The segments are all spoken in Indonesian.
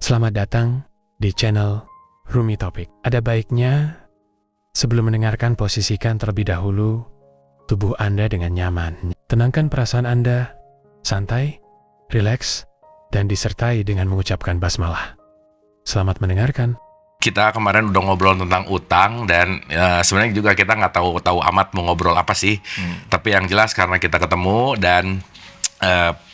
Selamat datang di channel Rumi Topik. Ada baiknya sebelum mendengarkan, posisikan terlebih dahulu tubuh Anda dengan nyaman. Tenangkan perasaan Anda, santai, rileks, dan disertai dengan mengucapkan basmalah. Selamat mendengarkan. Kita kemarin udah ngobrol tentang utang dan sebenarnya juga kita nggak tahu amat mau ngobrol apa sih. Tapi yang jelas karena kita ketemu dan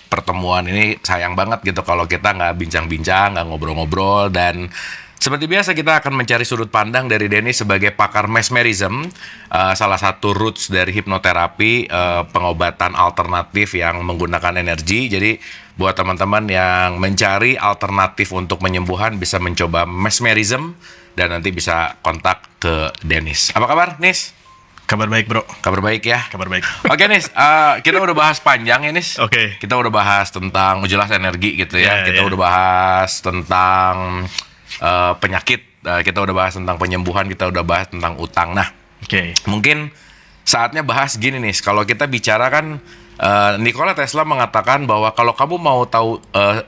pertemuan ini sayang banget gitu kalau kita nggak bincang-bincang, nggak ngobrol-ngobrol. Dan seperti biasa kita akan mencari sudut pandang dari Denny sebagai pakar mesmerism, salah satu roots dari hipnoterapi, pengobatan alternatif yang menggunakan energi. Jadi buat teman-teman yang mencari alternatif untuk penyembuhan bisa mencoba mesmerism dan nanti bisa kontak ke Dennis. Apa kabar, Nis? Kabar baik, bro. Kabar baik ya? Kabar baik. Oke, Nis, kita udah bahas panjang ya, Nis. Oke. Kita udah bahas tentang jelas energi gitu ya. Kita udah bahas tentang penyakit. Kita udah bahas tentang penyembuhan. Kita udah bahas tentang utang. Nah, mungkin saatnya bahas gini, Nis. Kalau kita bicara kan, Nikola Tesla mengatakan bahwa kalau kamu mau tahu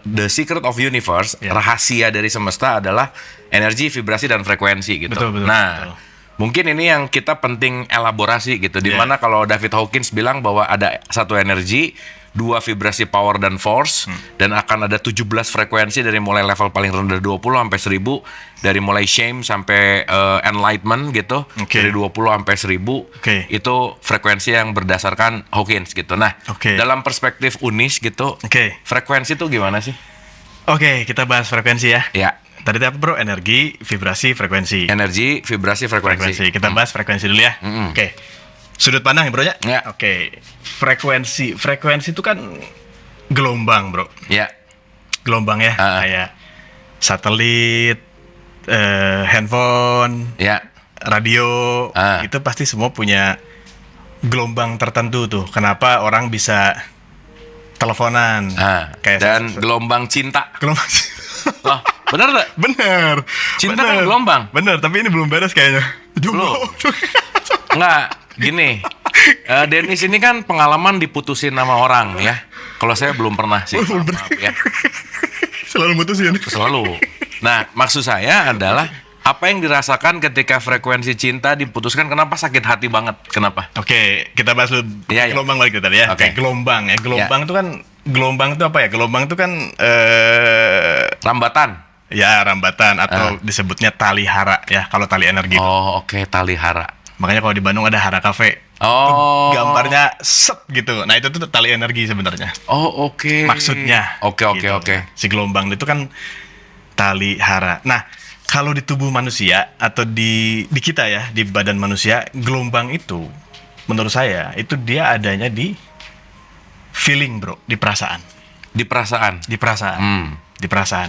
the secret of universe, rahasia dari semesta adalah energi, vibrasi, dan frekuensi gitu. Betul. Mungkin ini yang kita penting elaborasi gitu. Dimana kalau David Hawkins bilang bahwa ada satu energi, dua vibrasi power dan force, dan akan ada 17 frekuensi dari mulai level paling rendah 20 sampai 1000, dari mulai shame sampai enlightenment gitu, dari 20 sampai 1000, itu frekuensi yang berdasarkan Hawkins gitu. Nah, dalam perspektif Unis gitu, frekuensi itu gimana sih? Kita bahas frekuensi ya. Ya. Tadi apa, bro? Energi, vibrasi, frekuensi. Energi, vibrasi, frekuensi. Kita bahas frekuensi dulu ya. Sudut pandang ya, bro ya? Ya. Frekuensi itu kan gelombang, bro. Ya. Gelombang ya, kayak satelit, handphone, radio, itu pasti semua punya gelombang tertentu tuh. Kenapa orang bisa teleponan? Kayak dan gelombang cinta. Gelombang cinta. Loh, bener gak? Bener. Cinta kan gelombang. Bener, tapi ini belum beres kayaknya. Enggak, gini. Dennis ini kan pengalaman diputusin sama orang ya. Kalau saya belum pernah sih. Maaf, ya. Selalu putusin. Selalu. Nah, maksud saya adalah apa yang dirasakan ketika frekuensi cinta diputuskan, kenapa sakit hati banget? Kenapa? Kita bahas dulu gelombang balik tadi ya. Gelombang ya. Gelombang itu kan, gelombang itu apa ya? Gelombang itu kan rambatan. Ya, rambatan atau disebutnya tali hara ya, kalau tali energi. Tali hara. Makanya kalau di Bandung ada Hara Cafe. Gambarnya set gitu. Nah, itu tuh tali energi sebenarnya. Maksudnya. Oke. Si gelombang itu kan tali hara. Nah, kalau di tubuh manusia atau di kita ya, di badan manusia, gelombang itu menurut saya itu dia adanya di feeling, bro, di perasaan. Di perasaan.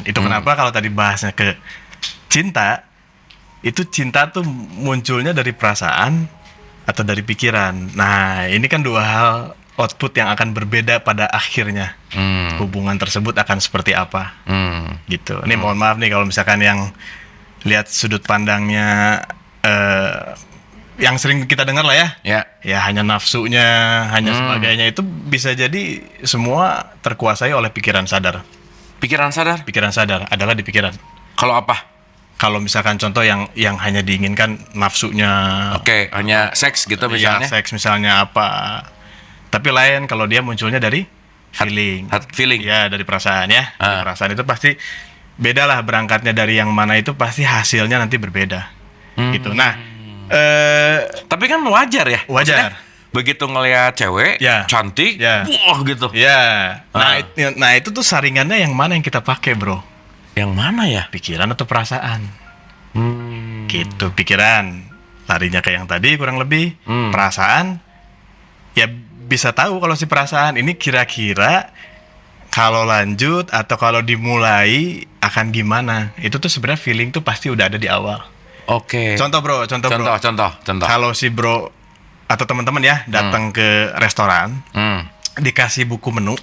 Itu kenapa kalau tadi bahasnya ke cinta, itu cinta tuh munculnya dari perasaan atau dari pikiran. Nah, ini kan dua hal output yang akan berbeda pada akhirnya. Hubungan tersebut akan seperti apa. Gitu. Ini mohon maaf nih kalau misalkan yang lihat sudut pandangnya yang sering kita dengar lah ya. Ya hanya nafsunya, hanya sebagainya, itu bisa jadi semua terkuasai oleh pikiran sadar. Pikiran sadar adalah di pikiran. Kalau apa? Kalau misalkan contoh yang hanya diinginkan nafsunya. Hanya seks gitu misalnya. Ya, seks misalnya apa. Tapi lain kalau dia munculnya dari feeling. Feeling. Ya, dari perasaan ya. Dari perasaan itu pasti beda lah berangkatnya, dari yang mana itu pasti hasilnya nanti berbeda. Gitu. Nah, tapi kan wajar ya. Wajar. Maksudnya, begitu ngelihat cewek cantik, wah gitu. Nah, itu tuh saringannya yang mana yang kita pakai, bro? Yang mana ya? Pikiran atau perasaan? Gitu, pikiran larinya ke yang tadi kurang lebih. Perasaan ya bisa tahu kalau si perasaan ini kira-kira kalau lanjut atau kalau dimulai akan gimana. Itu tuh sebenarnya feeling tuh pasti udah ada di awal. Contoh bro. Kalau si bro atau teman-teman ya datang ke restoran, dikasih buku menu,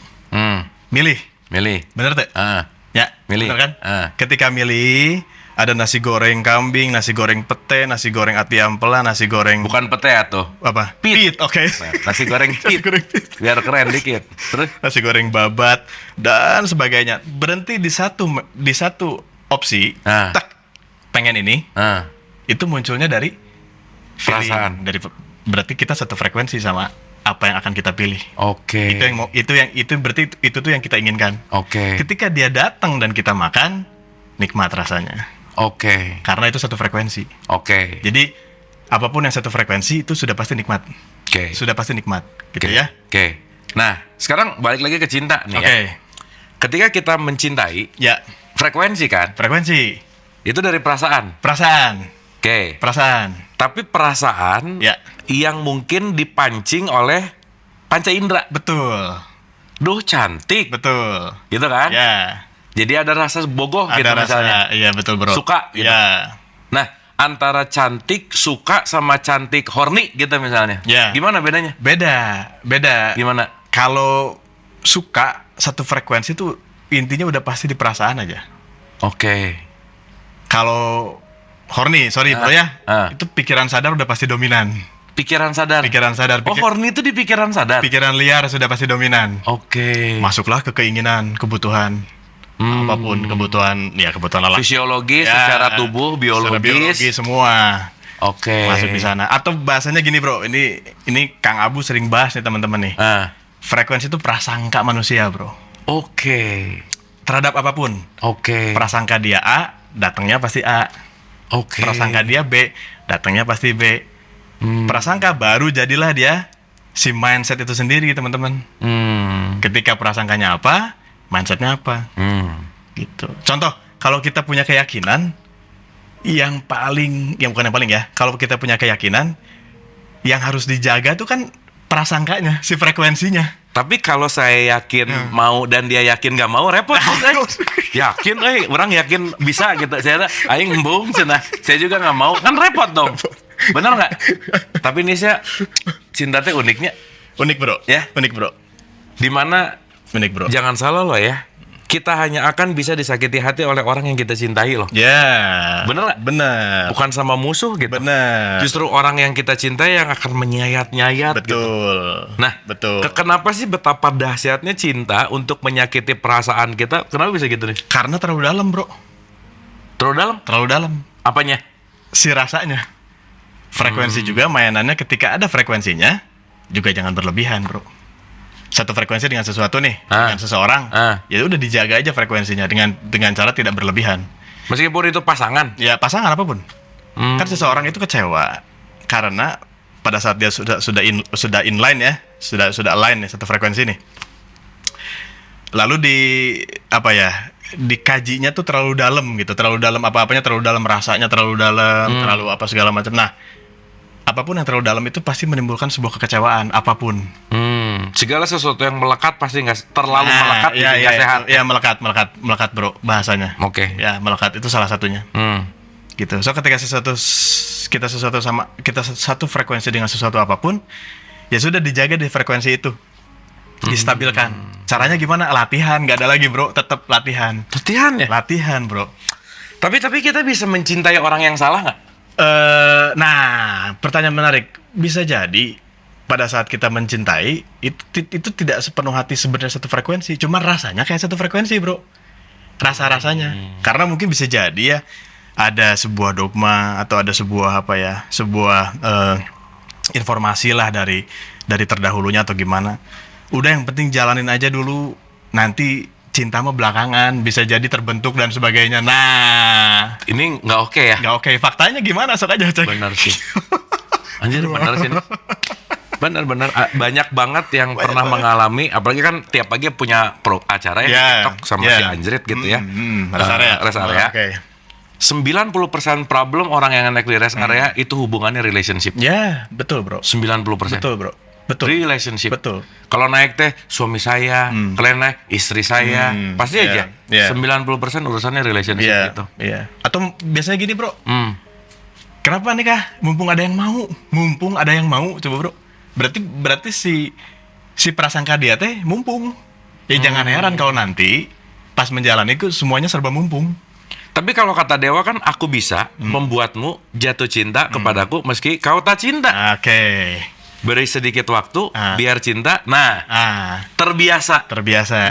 milih. Bener tuh? Ya, milih. Bener kan? Ketika milih, ada nasi goreng kambing, nasi goreng pete, nasi goreng ati ampela, nasi goreng... Bukan pete atau? Apa? Pit. Nasi goreng pit. Biar keren dikit. Terus? Nasi goreng babat dan sebagainya. Berhenti di satu opsi, Ah. tak pengen ini, Ah, itu munculnya dari feeling, Perasaan. berarti kita satu frekuensi sama apa yang akan kita pilih. oke. Itu berarti itu tuh yang kita inginkan. Oke. Ketika dia datang dan kita makan, nikmat rasanya. Oke. Karena itu satu frekuensi. Oke. Jadi apapun yang satu frekuensi itu sudah pasti nikmat. Oke. Sudah pasti nikmat, gitu Oke. ya. Oke. Nah, sekarang balik lagi ke cinta nih Oke. ya. Ketika kita mencintai, Ya, frekuensi kan? frekuensi, Itu dari perasaan. perasaan, Oke. perasaan. Tapi perasaan Ya, yang mungkin dipancing oleh panca indera. betul. Duh, cantik. Betul. Gitu kan? Ya. Jadi ada rasa bogoh gitu Ada misalnya. rasa, iya betul bro. Suka gitu. Ya. Nah, antara cantik, suka sama cantik horny gitu misalnya. Ya. Gimana bedanya? Beda. Gimana? Kalau suka satu frekuensi tuh intinya udah pasti di perasaan aja. Oke. Kalau horny, sorry bro ya, itu pikiran sadar udah pasti dominan. Pikiran sadar. Pikiran sadar, Oh, horny itu di pikiran sadar. pikiran liar sudah pasti dominan. Oke. Masuklah ke keinginan, kebutuhan, apapun kebutuhan, ya kebutuhan lelaki. Fisiologis, Ya, secara tubuh, secara biologis. biologi semua Oke. masuk di sana. Atau bahasanya gini bro, ini Kang Abu sering bahas nih teman-teman nih. Frekuensi itu prasangka manusia bro. Oke. Terhadap apapun. Oke. Prasangka dia A, datangnya pasti A. Oke. Prasangka dia B, datangnya pasti B. Prasangka baru jadilah dia si mindset itu sendiri teman-teman. Ketika prasangkanya apa, mindsetnya apa. Gitu. Contoh, kalau kita punya keyakinan yang bukan yang paling ya. Kalau kita punya keyakinan yang harus dijaga tuh kan prasangkanya, si frekuensinya. Tapi kalau saya yakin mau dan dia yakin gak mau, repot. Yakin, orang yakin bisa gitu. Saya aing embung cenah. Saya juga gak mau, kan repot dong. Bener nggak? Tapi ini saya cinta teh uniknya, Unik bro, Ya. unik bro, dimana unik bro. jangan salah loh ya. Kita hanya akan bisa disakiti hati oleh orang yang kita cintai loh. Ya. Bener nggak? Bener. Bukan sama musuh gitu. Bener. Justru orang yang kita cintai yang akan menyayat-nyayat gitu. Betul. Nah, betul. Kenapa sih betapa dahsyatnya cinta untuk menyakiti perasaan kita? Kenapa bisa gitu nih? Karena terlalu dalam bro, Terlalu dalam? terlalu dalam. Apanya? Si rasanya. Frekuensi juga mainannya ketika ada frekuensinya juga jangan berlebihan bro. Satu frekuensi dengan sesuatu nih, dengan seseorang, ya udah dijaga aja frekuensinya dengan cara tidak berlebihan. Meskipun itu pasangan. Ya pasangan apapun. Kan seseorang itu kecewa karena pada saat dia sudah inline ya, sudah align nih satu frekuensi nih. Lalu dikajinya tuh terlalu dalam gitu, terlalu dalam apa-apanya terlalu dalam, rasanya terlalu dalam, terlalu apa segala macam. Nah, apapun yang terlalu dalam itu pasti menimbulkan sebuah kekecewaan apapun. Segala sesuatu yang melekat pasti nggak terlalu melekat, nggak sehat. Ya melekat bro bahasanya. Oke. Ya melekat itu salah satunya. Gitu. So ketika kita satu frekuensi dengan sesuatu apapun, ya sudah dijaga di frekuensi itu, distabilkan. Caranya gimana? Latihan, nggak ada lagi bro, tetap latihan. Latihan ya. Latihan bro. Tapi kita bisa mencintai orang yang salah nggak? Nah, pertanyaan menarik. Bisa jadi pada saat kita mencintai itu tidak sepenuh hati sebenarnya satu frekuensi, cuma rasanya kayak satu frekuensi bro, rasanya. Karena mungkin bisa jadi ya ada sebuah dogma atau ada sebuah informasi lah dari terdahulunya atau gimana. Udah yang penting jalanin aja dulu, nanti cinta mah belakangan, bisa jadi terbentuk dan sebagainya. Nah, Ini nggak oke ya? nggak oke. Faktanya gimana? Sok aja cek. Benar sih. Anjir, benar sih ini. Benar. Banyak banget yang pernah mengalami, apalagi kan tiap pagi punya acara ya di TikTok sama si Anjrit gitu ya. Rest area. Oke. 90% problem orang yang naik di rest area itu hubungannya relationship. Ya, betul bro. 90%. Betul bro. Betul. Relationship. Betul. Kalau naik teh suami saya, kalian naik istri saya, pasti aja. 90% urusannya relationship gitu. Iya. Atau biasanya gini bro. Kenapa nikah? Mumpung ada yang mau. Coba bro. Berarti si prasangka dia teh mumpung. Ya jangan heran kalau nanti pas menjalani itu semuanya serba mumpung. Tapi kalau kata Dewa kan aku bisa membuatmu jatuh cinta kepadaku meski kau tak cinta. Oke. Beri sedikit waktu, Ah. biar cinta. Nah, terbiasa.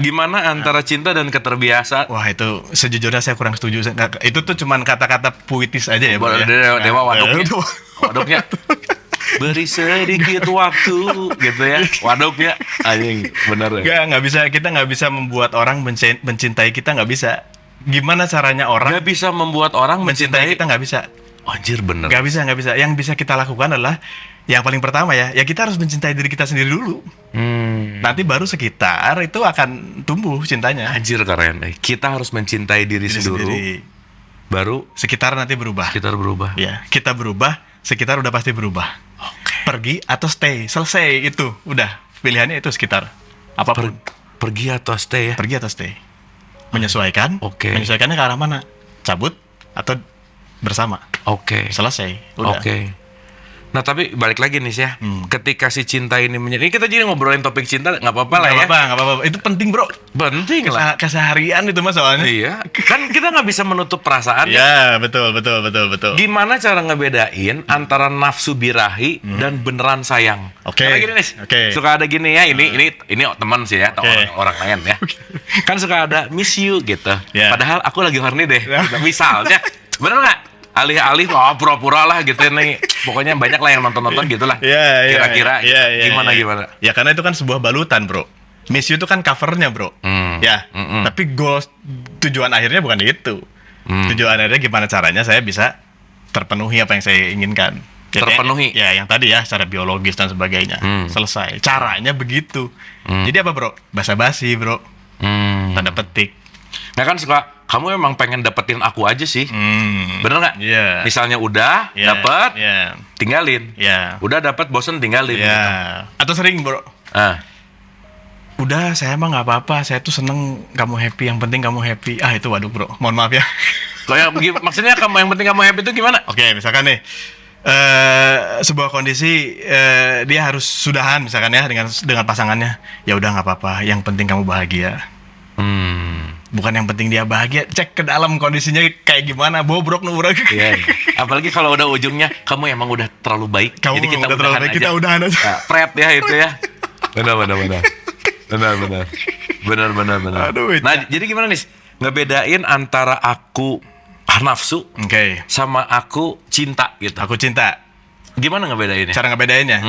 Gimana antara cinta dan keterbiasa? Wah, itu sejujurnya saya kurang setuju. Itu tuh cuman kata-kata puitis aja ya, Bro. Dewa waduknya. Beri sedikit waktu gitu ya. Waduknya anjing, bener ya. Kita nggak bisa membuat orang mencintai kita, nggak bisa. Gimana caranya orang Gak bisa membuat orang mencintai mencintai. kita, nggak bisa. Anjir, bener. Nggak bisa. Yang bisa kita lakukan adalah yang paling pertama ya kita harus mencintai diri kita sendiri dulu. Nanti baru sekitar itu akan tumbuh cintanya. Anjir, keren. Kita harus mencintai diri sendiri. Baru Sekitar nanti berubah. kita berubah. Ya, kita berubah, sekitar udah pasti berubah. Pergi atau stay, selesai itu. Udah, pilihannya itu sekitar. Apapun. Pergi atau stay ya? Pergi atau stay. Menyesuaikan. Oke. Menyesuaikannya ke arah mana? Cabut atau bersama. Oke. Selesai. Udah. Oke. Nah, tapi balik lagi nih ya. Ketika si cinta ini ini kita jadi ngobrolin topik cinta, nggak apa-apa lah ya. Nggak apa-apa. Itu penting, Bro. Penting lah. Keseharian itu mas soalnya. Iya. Kan kita nggak bisa menutup perasaan. Ya, betul. Gimana cara ngebedain antara nafsu birahi dan beneran sayang? Oke. Karena gini nih, Oke. suka ada gini ya, ini teman sih ya, atau Oke. orang lain ya. Kan suka ada miss you gitu. Ya. Padahal aku lagi horny deh. Ya. Misalnya, bener nggak? Alih-alih pura-pura lah gitu nih. Pokoknya banyak lah yang nonton-nonton gitulah. Iya. Kira-kira gimana. Ya karena itu kan sebuah balutan, Bro. Miss You itu kan covernya, Bro. Ya. Tapi tujuan akhirnya bukan itu. Tujuan akhirnya gimana caranya saya bisa terpenuhi apa yang saya inginkan. Terpenuhi? Ya, yang tadi ya, secara biologis dan sebagainya. Selesai. Caranya begitu. Jadi apa, Bro? Basa-basi, Bro. Tanda petik. Nah kan suka, kamu emang pengen dapetin aku aja sih. Bener nggak? Iya. Misalnya udah dapet, Iya. tinggalin. Iya. Udah dapet, bosen tinggalin. Iya. Gitu. Atau sering, Bro. Ah. Udah, saya mah nggak apa-apa. Saya tuh seneng kamu happy. Yang penting kamu happy. Itu waduh, Bro. Mohon maaf ya. Maksudnya yang penting kamu happy itu gimana? Oke, misalkan nih sebuah kondisi dia harus sudahan misalkan ya dengan pasangannya. Ya udah nggak apa-apa. Yang penting kamu bahagia. Bukan yang penting dia bahagia. Cek ke dalam kondisinya kayak gimana. Bobrok nubrok. Iya. Apalagi kalau udah ujungnya kamu emang udah terlalu baik. Kamu jadi kita udah terlalu baik. Kita udahan aja. Nah, pret ya itu ya. Benar. Aduh, Nah, jadi gimana nih? Ngebedain antara aku nafsu Oke. sama aku cinta gitu. Aku cinta. Gimana ngebedainnya? Cara ngebedainnya.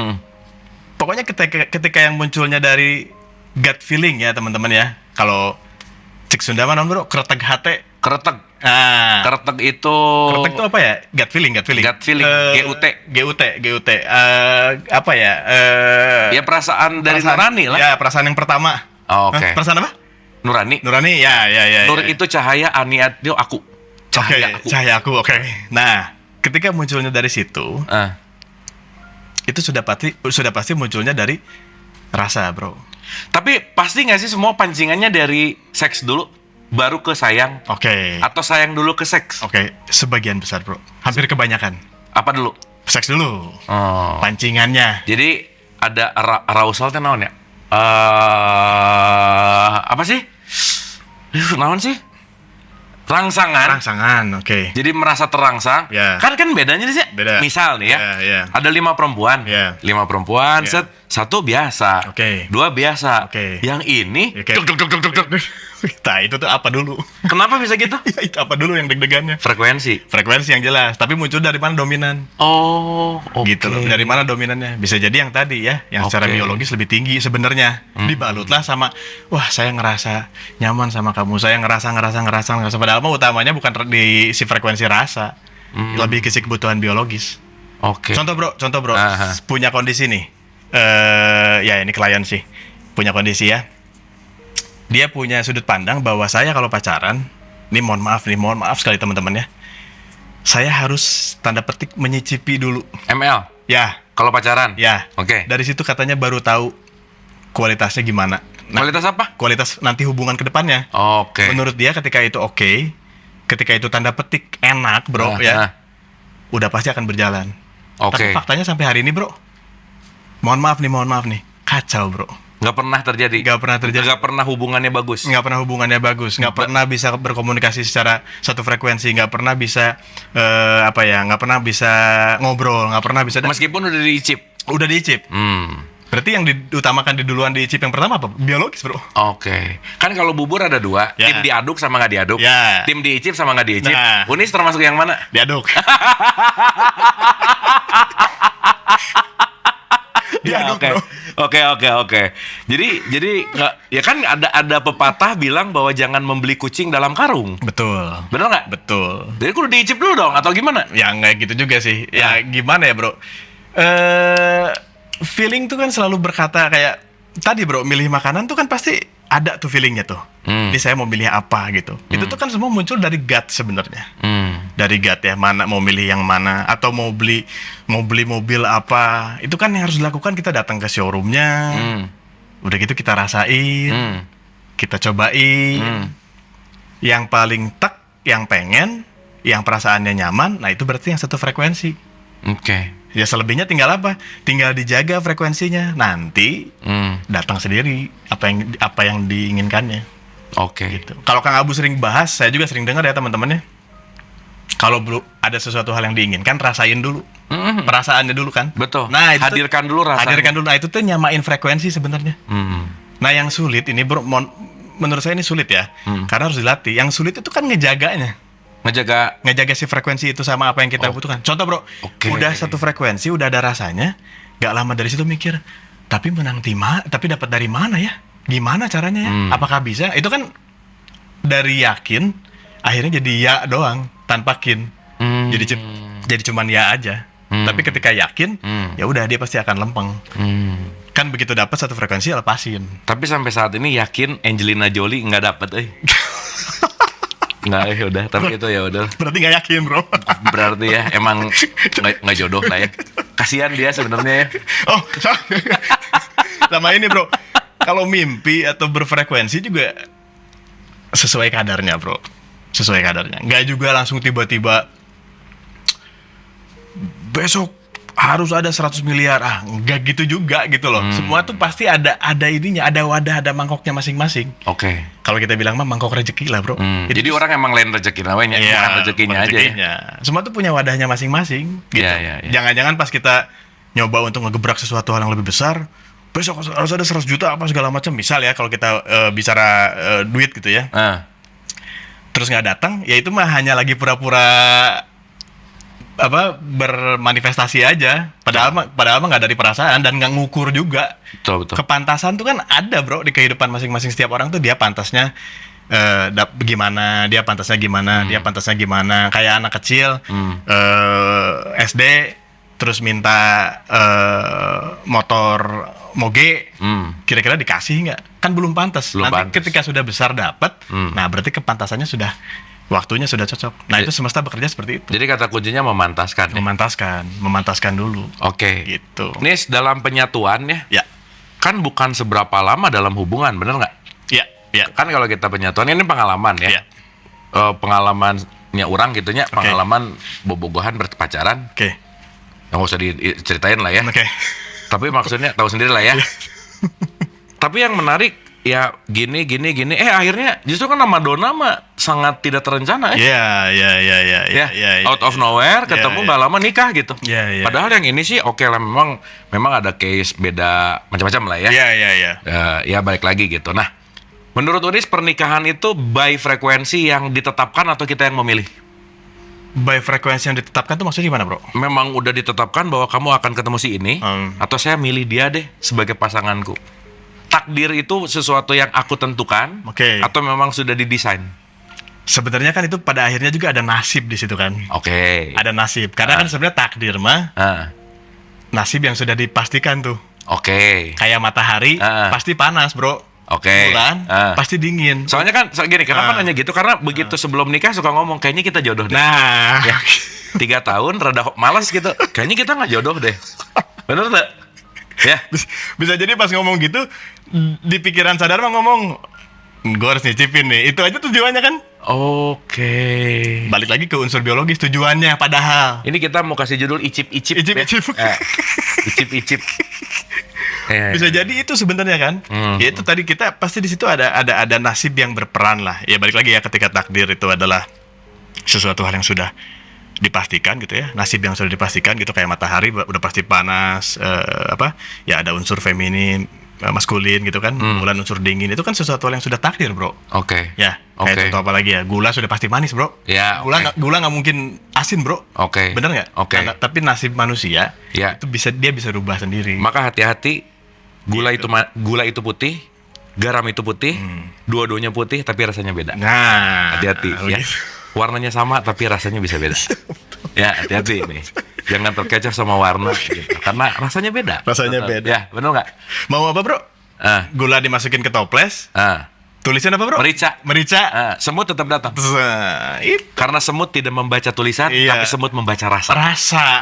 Pokoknya ketika yang munculnya dari gut feeling ya teman-teman ya. Kalau cek Sunda mana, Bro? Kretek hate. Kretek. Kretek itu. Kretek itu apa ya? Gut feeling. Gut feeling. GUT. Apa ya? Ya perasaan dari nurani lah. Ya, perasaan yang pertama. Oh, oke. Perasaan apa? Nurani. Ya. Nur itu cahaya, aniat itu aku. Cahaya aku. Cahaya aku, oke. Nah, ketika munculnya dari situ, itu sudah pasti munculnya dari rasa, Bro. Tapi pasti nggak sih semua pancingannya dari seks dulu, baru ke sayang? Oke. Atau sayang dulu ke seks? Oke, sebagian besar, Bro. Hampir kebanyakan. Apa dulu? Seks dulu. Oh. Pancingannya. Jadi ada arousal teh naon ya? Apa sih? Naon sih? Rangsangan. Oke. Jadi merasa terangsang. Ya. Kan bedanya sih. Beda. Misal nih ya. Ya. Ada 5 perempuan. Ya. 5 perempuan, Ya. satu biasa. Oke. 2 biasa. Oke. Yang ini Oke. Duk. Nah, itu tuh apa dulu? kenapa bisa gitu? Ya, itu apa dulu yang deg-degannya? Frekuensi. Frekuensi yang jelas, tapi muncul dari mana dominan? Oh, oke. Gitu loh. Dari mana dominannya? Bisa jadi yang tadi ya, yang secara Oke. biologis lebih tinggi sebenarnya. Dibalutlah sama, wah saya ngerasa nyaman sama kamu, saya ngerasa. Padahal mah utamanya bukan di si frekuensi rasa, lebih ke si kebutuhan biologis. Oke. Contoh bro, Aha. punya kondisi nih, ya ini klien sih, punya kondisi ya. Dia punya sudut pandang bahwa saya kalau pacaran, mohon maaf sekali teman-teman ya, saya harus tanda petik menyicipi dulu. ML. Ya, Kalau pacaran. ya. Oke. Dari situ katanya baru tahu kualitasnya gimana. Nah, Kualitas apa? kualitas nanti hubungan ke depannya. Oke. Menurut dia ketika itu oke, ketika itu tanda petik enak, bro, Nah, ya, nah. udah pasti akan berjalan. Oke. Tapi faktanya sampai hari ini, bro, mohon maaf nih, kacau, bro. Nggak pernah terjadi. Nggak pernah terjadi. Nggak pernah hubungannya bagus. Nggak pernah hubungannya bagus, nggak pernah bisa berkomunikasi secara satu frekuensi, nggak pernah bisa nggak pernah bisa ngobrol, nggak pernah bisa. Meskipun udah diicip. Udah diicip. Berarti yang diutamakan duluan diicip yang pertama apa? Biologis, bro. Oke. Kan kalau bubur ada dua, Ya. tim diaduk sama nggak diaduk. Ya. Tim diicip sama nggak diicip. Nah. Unis termasuk yang mana? Diaduk. Diaduk, Oke. bro. Oke. Jadi nggak, ya kan ada pepatah bilang bahwa jangan membeli kucing dalam karung. Betul. Bener nggak? Betul. Jadi kudu diicip dulu dong atau gimana? Ya nggak gitu juga sih. Ya gimana ya, bro? Feeling tuh kan selalu berkata kayak tadi, bro, milih makanan tuh kan pasti ada tuh feelingnya tuh. Jadi saya mau milih apa gitu. Itu tuh kan semua muncul dari gut sebenarnya. Dari gut ya, mana mau milih yang mana atau mau beli mobil apa. Itu kan yang harus dilakukan, kita datang ke showroomnya. Udah gitu kita rasain. Kita cobain. Yang paling yang pengen, yang perasaannya nyaman, nah itu berarti yang satu frekuensi. Oke. Ya selebihnya tinggal apa? Tinggal dijaga frekuensinya. Nanti datang sendiri apa yang diinginkannya. Oke. Gitu. Kalau Kang Abu sering bahas, saya juga sering dengar ya teman-temannya. Kalau ada sesuatu hal yang diinginkan, rasain dulu. Perasaannya dulu kan. Betul. Nah, itu hadirkan dulu rasanya. Hadirkan dulu. Nah, itu tuh nyamain frekuensi sebenarnya. Nah, yang sulit ini, bro, menurut saya ini sulit ya. Karena harus dilatih. Yang sulit itu kan ngejaganya. Ngejaga si frekuensi itu sama apa yang kita butuhkan. Contoh, bro, udah satu frekuensi, udah ada rasanya, gak lama dari situ mikir, tapi tapi dapat dari mana ya? Gimana caranya ya? Apakah bisa? Itu kan dari yakin, akhirnya jadi ya doang, tanpa kin. Jadi cuman ya aja. Tapi ketika yakin, ya udah dia pasti akan lempeng. Kan begitu dapat satu frekuensi, lepasin. Tapi sampai saat ini yakin Angelina Jolie nggak dapet, Nggak, udah. Tapi itu ya udah. Berarti nggak yakin, bro. Berarti ya emang nggak jodoh lah ya. Kasihan dia sebenarnya ya. Oh, sama ini, bro. Kalau mimpi atau berfrekuensi juga sesuai kadarnya, bro. Sesuai kadarnya. Nggak juga langsung tiba-tiba besok harus ada 100 miliar. Nggak gitu juga gitu loh. Semua tuh pasti ada ininya, ada wadah, ada mangkoknya masing-masing. Oke. Kalau kita bilang mah mangkok rezeki lah, bro. Jadi orang emang lain rezeki namanya, bukan rezekinya aja ya. Semua tuh punya wadahnya masing-masing gitu. Iya. Jangan-jangan pas kita nyoba untuk ngegebrak sesuatu hal yang lebih besar, besok harus ada 100 juta apa segala macam. Misal ya kalau kita bicara duit gitu ya. Terus nggak datang, ya itu mah hanya lagi pura-pura bermanifestasi aja. Padahal mah nggak dari perasaan dan nggak ngukur juga. Betul. Kepantasan tuh kan ada, bro, di kehidupan masing-masing setiap orang tuh. Dia pantasnya gimana, dia pantasnya gimana. Kayak anak kecil SD terus minta motor moge, kira-kira dikasih nggak? Kan belum pantas. Nanti ketika sudah besar dapat, nah berarti kepantasannya waktunya sudah cocok. Nah, itu semesta bekerja seperti itu. Jadi kata kuncinya memantaskan. Memantaskan dulu. Oke. Gitu. Nis, dalam penyatuan ya. Kan bukan seberapa lama dalam hubungan, bener nggak? Iya. Kan kalau kita penyatuan ini pengalaman ya. Iya. Pengalamannya orang gitunya, pengalaman bobogohan berpacaran. Oke. Yang usah diceritain lah ya. Oke. Tapi maksudnya tahu sendiri lah ya. Tapi yang menarik ya gini. Akhirnya justru kan sama Dona mah sangat tidak terencana ya. Iya. Out of nowhere ketemu nggak lama nikah gitu. Iya. Padahal yang ini sih oke lah, memang ada case beda macam-macam lah ya. Iya. Ya balik lagi gitu. Nah, menurut Unis pernikahan itu by frekuensi yang ditetapkan atau kita yang memilih? By frekuensi yang ditetapkan tuh maksudnya gimana, bro? Memang udah ditetapkan bahwa kamu akan ketemu si ini, atau saya milih dia deh sebagai pasanganku. Takdir itu sesuatu yang aku tentukan, atau memang sudah didesain? Sebenarnya kan itu pada akhirnya juga ada nasib di situ kan. Oke. Ada nasib. Karena kan sebenarnya takdir mah nasib yang sudah dipastikan tuh. Oke. Kayak matahari pasti panas, bro. Oke. Bulan pasti dingin. Soalnya kan gini, kenapa nanya gitu? Karena begitu sebelum nikah suka ngomong kayaknya kita jodoh deh. Nah, ya, 3 tahun rada malas gitu. Kayaknya kita nggak jodoh deh. Bener nggak? Ya. Bisa jadi pas ngomong gitu di pikiran sadar mah ngomong gue harus nyicipin nih. Itu aja tujuannya kan? Oke. Balik lagi ke unsur biologis tujuannya padahal. Ini kita mau kasih judul icip-icip. Icip-icip. Icip-icip. Bisa jadi itu sebenarnya kan. Ya itu tadi kita pasti di situ ada nasib yang berperan lah. Ya balik lagi ya, ketika takdir itu adalah sesuatu hal yang sudah dipastikan gitu ya, nasib yang sudah dipastikan gitu, kayak matahari udah pasti panas, ya ada unsur feminin, maskulin gitu kan, bulan unsur dingin, itu kan sesuatu hal yang sudah takdir, bro. Oke. Ya, kayak contoh apa lagi ya, gula sudah pasti manis, bro. Ya, Gula nggak mungkin asin, bro. Oke. Bener nggak? Oke. Tapi nasib manusia itu dia bisa rubah sendiri. Maka hati-hati, gula itu putih, garam itu putih, dua-duanya putih tapi rasanya beda. Nah, hati-hati ya. Warnanya sama tapi rasanya bisa beda. Ya, hati-hati nih. Jangan terkecoh sama warna gitu. Karena rasanya beda. Rasanya beda. Ya, benar nggak? Mau apa, bro? Gula dimasukin ke toples. Tulisan apa, bro? Merica. Semut tetap datang. Karena semut tidak membaca tulisan, tapi semut membaca rasa.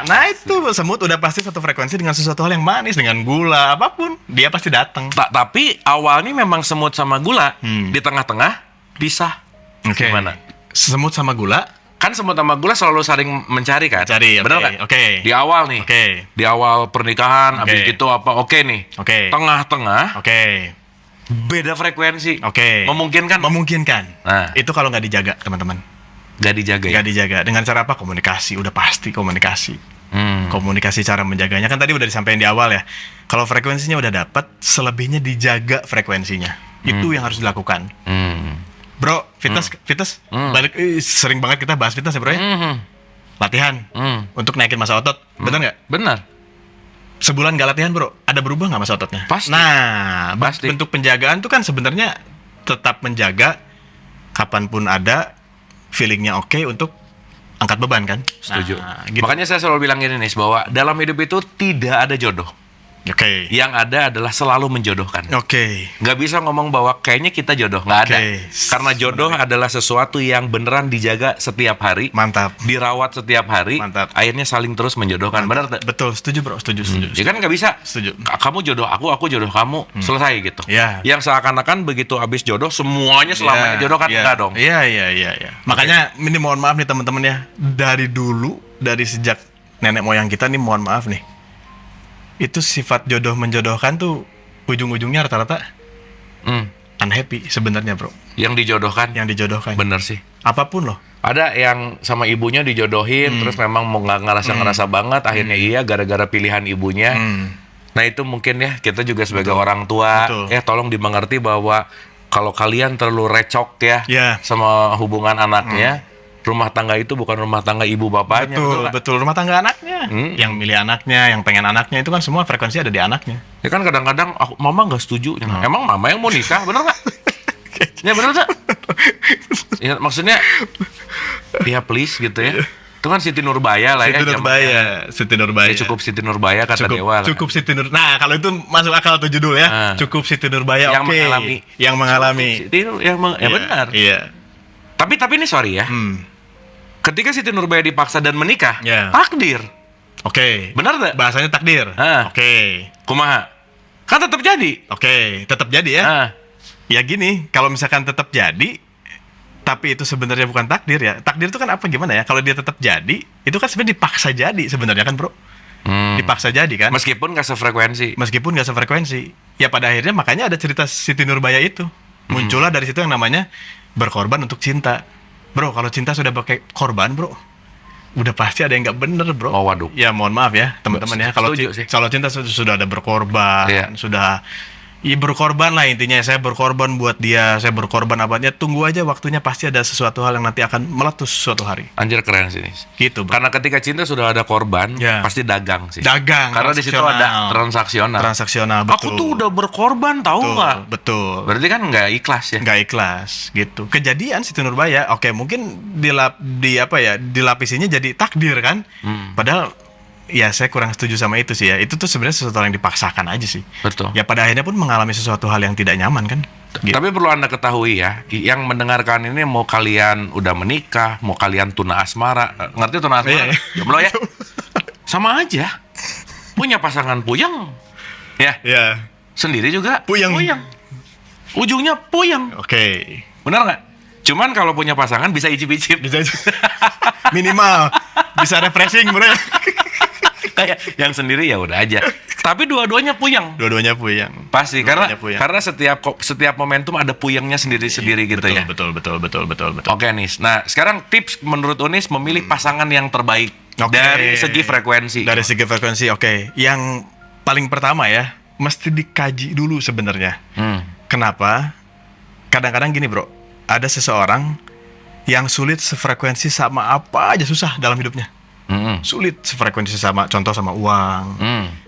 Nah itu, semut udah pasti satu frekuensi dengan sesuatu hal yang manis, dengan gula, apapun. Dia pasti datang. Tapi awalnya memang semut sama gula. Di tengah-tengah pisah. Gimana? Semut sama gula? Kan semut sama gula selalu saling mencari kan? Benar kan? Di awal nih. Di awal pernikahan, habis itu apa? Nih. Tengah-tengah. Beda frekuensi. Memungkinkan? Memungkinkan. Nah, itu kalau nggak dijaga, teman-teman. Nggak dijaga ya? Nggak dijaga. Dengan cara apa? Komunikasi. Udah pasti komunikasi. Komunikasi, cara menjaganya. Kan tadi udah disampaikan di awal ya. Kalau frekuensinya udah dapat, selebihnya dijaga frekuensinya. Itu yang harus dilakukan. Bro, fitness, balik sering banget kita bahas fitness ya, bro ya. Latihan untuk naikin massa otot, benar nggak? Benar. Sebulan nggak latihan, bro, ada berubah nggak massa ototnya? Pasti. Nah, bentuk penjagaan tuh kan sebenarnya tetap menjaga kapanpun ada feelingnya oke untuk angkat beban kan? Setuju. Gitu. Makanya saya selalu bilang gini nih, bahwa dalam hidup itu tidak ada jodoh. Yang ada adalah selalu menjodohkan. Nggak bisa ngomong bahwa kayaknya kita jodoh, nggak ada. Karena jodoh adalah sesuatu yang beneran dijaga setiap hari. Mantap. Dirawat setiap hari. Mantap. Akhirnya saling terus menjodohkan. Benar tak? Betul, setuju, bro. Setuju. Ya kan nggak bisa. Setuju. Kamu jodoh aku jodoh kamu. Selesai gitu. Yeah. Yang seakan-akan begitu habis jodoh semuanya selamanya jodoh kan? Enggak dong. Iya. Makanya ini mohon maaf nih teman-teman ya. Dari dulu, dari sejak nenek moyang kita nih, mohon maaf nih, itu sifat jodoh menjodohkan tuh ujung-ujungnya rata-rata unhappy sebenarnya, bro. Yang dijodohkan. Bener sih. Apapun loh. Ada yang sama ibunya dijodohin, terus memang mau ngerasa banget, akhirnya iya gara-gara pilihan ibunya. Nah itu mungkin ya, kita juga sebagai orang tua, tolong dimengerti bahwa kalau kalian terlalu recok ya sama hubungan anaknya, rumah tangga itu bukan rumah tangga ibu bapaknya. Betul. Rumah tangga anaknya. Yang milih anaknya, yang pengen anaknya, itu kan semua frekuensi ada di anaknya. Ya kan kadang-kadang mama nggak setuju. Emang mama yang mau nikah, bener nggak? Ya bener nggak? Ya, maksudnya, ya please gitu ya. Itu kan Siti Nurbaya lah ya. Siti Nurbaya. Ya, cukup Siti Nurbaya kata Dewa. Cukup Siti Nurbaya. Nah kalau itu masuk akal tuh judul ya. Cukup Siti Nurbaya. Yang mengalami. Ya benar. Iya. Tapi ini sorry ya. Ketika Siti Nurbaya dipaksa dan menikah, takdir. Benar tak? Bahasanya takdir. Kumaha? Kan tetap jadi. Tetap jadi ya. Ya gini, kalau misalkan tetap jadi, tapi itu sebenarnya bukan takdir ya. Takdir itu kan apa gimana ya? Kalau dia tetap jadi, itu kan sebenarnya dipaksa jadi sebenarnya kan, bro. Dipaksa jadi kan. Meskipun nggak sefrekuensi. Ya pada akhirnya makanya ada cerita Siti Nurbaya itu. Muncullah dari situ yang namanya berkorban untuk cinta. Bro, kalau cinta sudah pakai korban, bro, udah pasti ada yang nggak bener, bro. Waduh. Ya mohon maaf ya teman-teman ya. Kalau cinta sudah ada berkorban, sudah berkorban lah intinya. Saya berkorban buat dia, saya berkorban apanya. Tunggu aja waktunya, pasti ada sesuatu hal yang nanti akan meletus suatu hari. Anjir, keren sih. Gitu, bro. Karena ketika cinta sudah ada korban, pasti dagang sih. Karena di situ ada transaksional. Betul. Aku tuh udah berkorban, tahu nggak? Betul. Berarti kan nggak ikhlas ya? Nggak ikhlas, gitu. Kejadian Siti Nurbaya, mungkin dilapisinya jadi takdir kan? Padahal ya saya kurang setuju sama itu sih ya. Itu tuh sebenarnya sesuatu yang dipaksakan aja sih. Betul. Ya pada akhirnya pun mengalami sesuatu hal yang tidak nyaman kan. Gitu. Tapi perlu Anda ketahui ya, yang mendengarkan ini mau kalian udah menikah, mau kalian tuna asmara, ngerti tuna asmara? Jomblo ya? Sama aja. Punya pasangan puyeng. Ya. Sendiri juga puyeng. Ujungnya puyeng. Benar nggak? Cuman kalau punya pasangan bisa icip-icip. Minimal bisa refreshing, bro. Kayak yang sendiri ya udah aja. Tapi dua-duanya puyeng. Dua-duanya puyeng. Pasti Dua-duanya karena puyeng. karena setiap momentum ada puyengnya sendiri-sendiri gitu ya. Betul. Oke Nis. Nah, sekarang tips menurut Unis memilih pasangan yang terbaik Oke. dari segi frekuensi. Dari segi frekuensi, oke. Yang paling pertama ya, mesti dikaji dulu sebenarnya. Kenapa? Kadang-kadang gini bro, ada seseorang yang sulit sefrekuensi sama apa aja susah dalam hidupnya. Sulit sefrekuensi sama, contoh sama uang,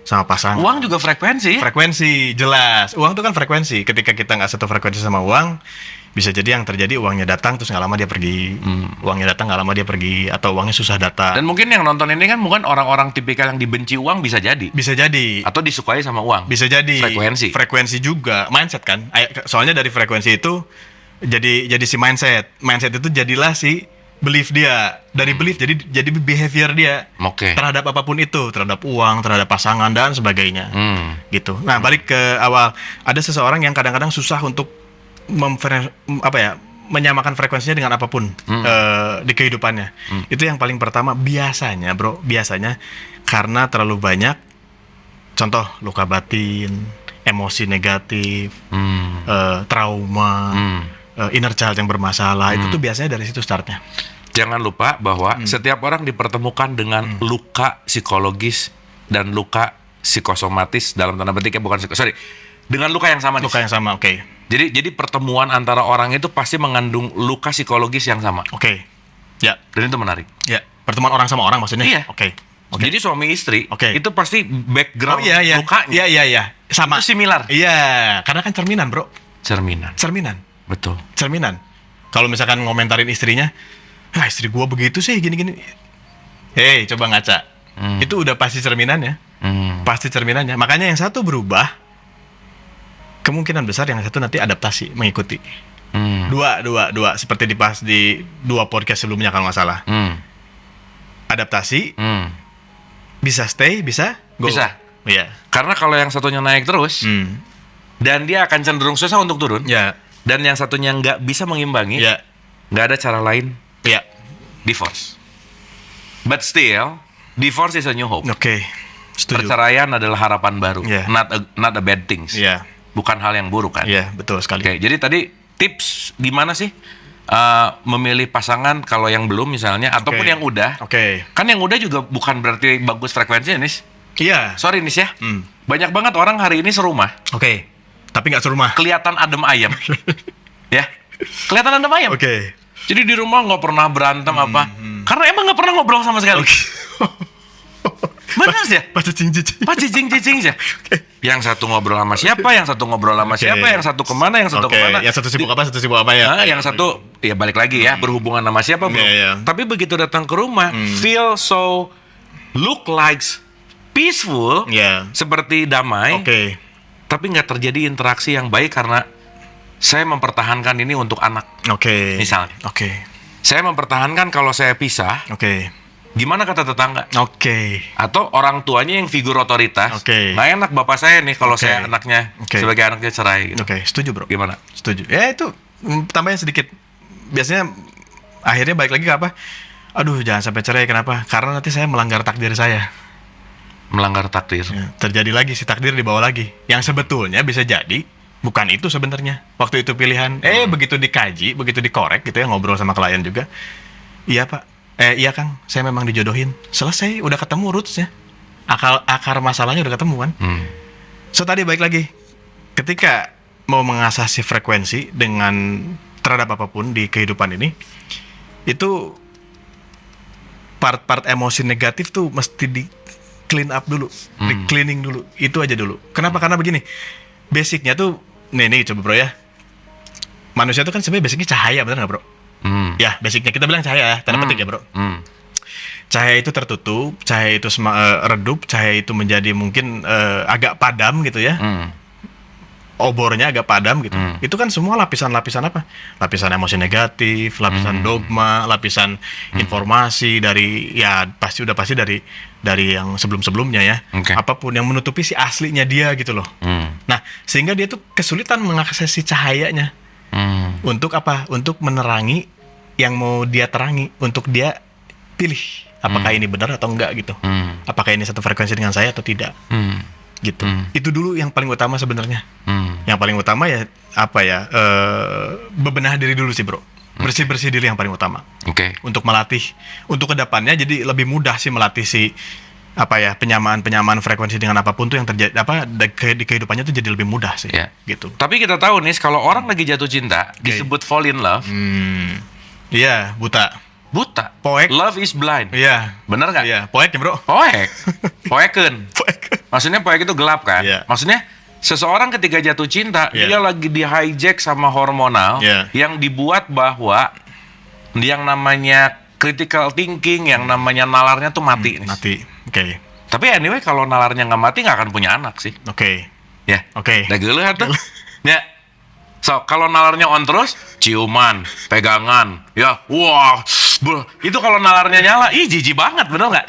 sama pasangan. Uang juga frekuensi. Frekuensi, jelas. Uang itu kan frekuensi. Ketika kita nggak satu frekuensi sama uang, bisa jadi yang terjadi uangnya datang terus nggak lama dia pergi. Uangnya datang nggak lama dia pergi, atau uangnya susah datang. Dan mungkin yang nonton ini kan bukan orang-orang tipikal yang dibenci uang, bisa jadi. Bisa jadi. Atau disukai sama uang. Bisa jadi. Frekuensi. Frekuensi juga, mindset kan. Soalnya dari frekuensi itu jadi si mindset. Mindset itu jadilah si belief dia. Dari belief jadi behavior dia. Oke. Terhadap apapun itu, terhadap uang, terhadap pasangan dan sebagainya. Gitu. Nah, balik ke awal. Ada seseorang yang kadang-kadang susah untuk menyamakan frekuensinya dengan apapun di kehidupannya. Itu yang paling pertama biasanya, bro. Biasanya karena terlalu banyak contoh luka batin, emosi negatif, trauma, inner child yang bermasalah. Itu tuh biasanya dari situ startnya. Jangan lupa bahwa setiap orang dipertemukan dengan luka psikologis dan luka psikosomatis, dalam tanda petik dengan luka yang sama. Luka yang sama, oke. Jadi pertemuan antara orang itu pasti mengandung luka psikologis yang sama. Oke. Ya. Dan itu menarik. Ya. Pertemuan orang sama orang maksudnya? Iya. Oke. Jadi suami istri itu pasti background iya. lukanya. Iya. Sama. Itu similar. Iya. Karena kan cerminan, bro. Cerminan. Betul. Cerminan. Kalau misalkan ngomentarin istrinya, istri gua begitu sih, gini-gini. Hei, coba ngaca. Itu udah pasti cerminannya. Pasti cerminannya. Makanya yang satu berubah, kemungkinan besar yang satu nanti adaptasi, mengikuti. Dua. Seperti dibahas di 2 podcast sebelumnya kalau nggak salah. Adaptasi, bisa stay, bisa go. Bisa. Iya. Karena kalau yang satunya naik terus, dan dia akan cenderung susah untuk turun, dan yang satunya nggak bisa mengimbangi, nggak ada cara lain, divorce. But still, divorce is a new hope. Oke. Setuju. Perceraian adalah harapan baru, Yeah. not a bad things. Iya. Bukan hal yang buruk kan? Iya, betul sekali. Oke, jadi tadi tips gimana sih memilih pasangan kalau yang belum misalnya, ataupun yang udah. Oke. Kan yang udah juga bukan berarti bagus frekuensinya, Nis. Iya. Sorry Nis ya. Banyak banget orang hari ini serumah. Oke. Tapi nggak serumah. Kelihatan adem ayem. Ya. Kelihatan adem ayem. Oke. Jadi di rumah nggak pernah berantem apa. Karena emang nggak pernah ngobrol sama sekali. Benar sih ya? Pas cicing ya. Yang satu ngobrol sama siapa, yang satu ngobrol sama siapa, yang satu kemana, yang satu kemana. Yang satu sibuk apa ya? Yang satu ya balik lagi ya, berhubungan sama siapa bro. Tapi begitu datang ke rumah, feel so look like peaceful, seperti damai. Tapi nggak terjadi interaksi yang baik karena saya mempertahankan ini untuk anak. Misalnya. Saya mempertahankan kalau saya pisah. Gimana kata tetangga? Atau orang tuanya yang figur otoritas. Nggak enak bapak saya nih kalau saya anaknya sebagai anaknya cerai. Gitu. Setuju bro. Gimana? Setuju. Ya itu tambahin sedikit. Biasanya akhirnya balik lagi ke apa? Aduh jangan sampai cerai. Kenapa? Karena nanti saya melanggar takdir saya. Melanggar takdir. Ya, terjadi lagi si takdir dibawa lagi. Yang sebetulnya bisa jadi bukan itu sebenarnya. Waktu itu pilihan. Begitu dikaji, begitu dikorek gitu ya, ngobrol sama klien juga. Iya pak. Iya Kang, saya memang dijodohin. Selesai, udah ketemu rootsnya. Akar masalahnya udah ketemu kan. So tadi balik lagi, ketika mau mengasah si frekuensi dengan terhadap apapun di kehidupan ini, itu part-part emosi negatif tuh mesti di clean up dulu, di cleaning dulu. Itu aja dulu. Kenapa? Karena begini, basicnya tuh, nih coba bro ya. Manusia tuh kan sebenarnya basicnya cahaya, benar nggak bro? Ya, basicnya kita bilang cahaya ya, tanda petik ya bro. Cahaya itu tertutup, cahaya itu redup, cahaya itu menjadi mungkin agak padam gitu ya. Obornya agak padam gitu. Itu kan semua lapisan-lapisan apa? Lapisan emosi negatif, lapisan dogma, lapisan informasi dari pasti dari yang sebelum-sebelumnya ya. Apapun yang menutupi si aslinya dia gitu loh. Nah, sehingga dia tuh kesulitan mengakses si cahayanya. Untuk apa? Untuk menerangi yang mau dia terangi, untuk dia pilih apakah ini benar atau enggak gitu. Apakah ini satu frekuensi dengan saya atau tidak. gitu. Itu dulu yang paling utama sebenarnya. Yang paling utama ya bebenah diri dulu sih bro. Bersih diri yang paling utama. Oke. Untuk melatih, untuk kedepannya jadi lebih mudah sih melatih si penyamaan frekuensi dengan apapun tuh yang terjadi di kehidupannya tuh jadi lebih mudah sih. Ya. Gitu. Tapi kita tahu nih kalau orang lagi jatuh cinta disebut fall in love. Iya, buta. Poek. Love is blind. Iya. Bener nggak? Iya, poek ya bro. Poeken. Maksudnya poek itu gelap kan? Iya. Maksudnya seseorang ketika jatuh cinta Iya. dia lagi di hijack sama hormonal Iya. yang dibuat bahwa yang namanya critical thinking, yang namanya nalarnya tuh mati. Mati. Oke. Tapi anyway kalau nalarnya nggak mati nggak akan punya anak sih. Oke. Ya. Oke. Udah geuleuh tuh. Ya. So, kalau nalarnya on terus, ciuman, pegangan, ya, wah, itu kalau nalarnya nyala, jijik banget, bener nggak?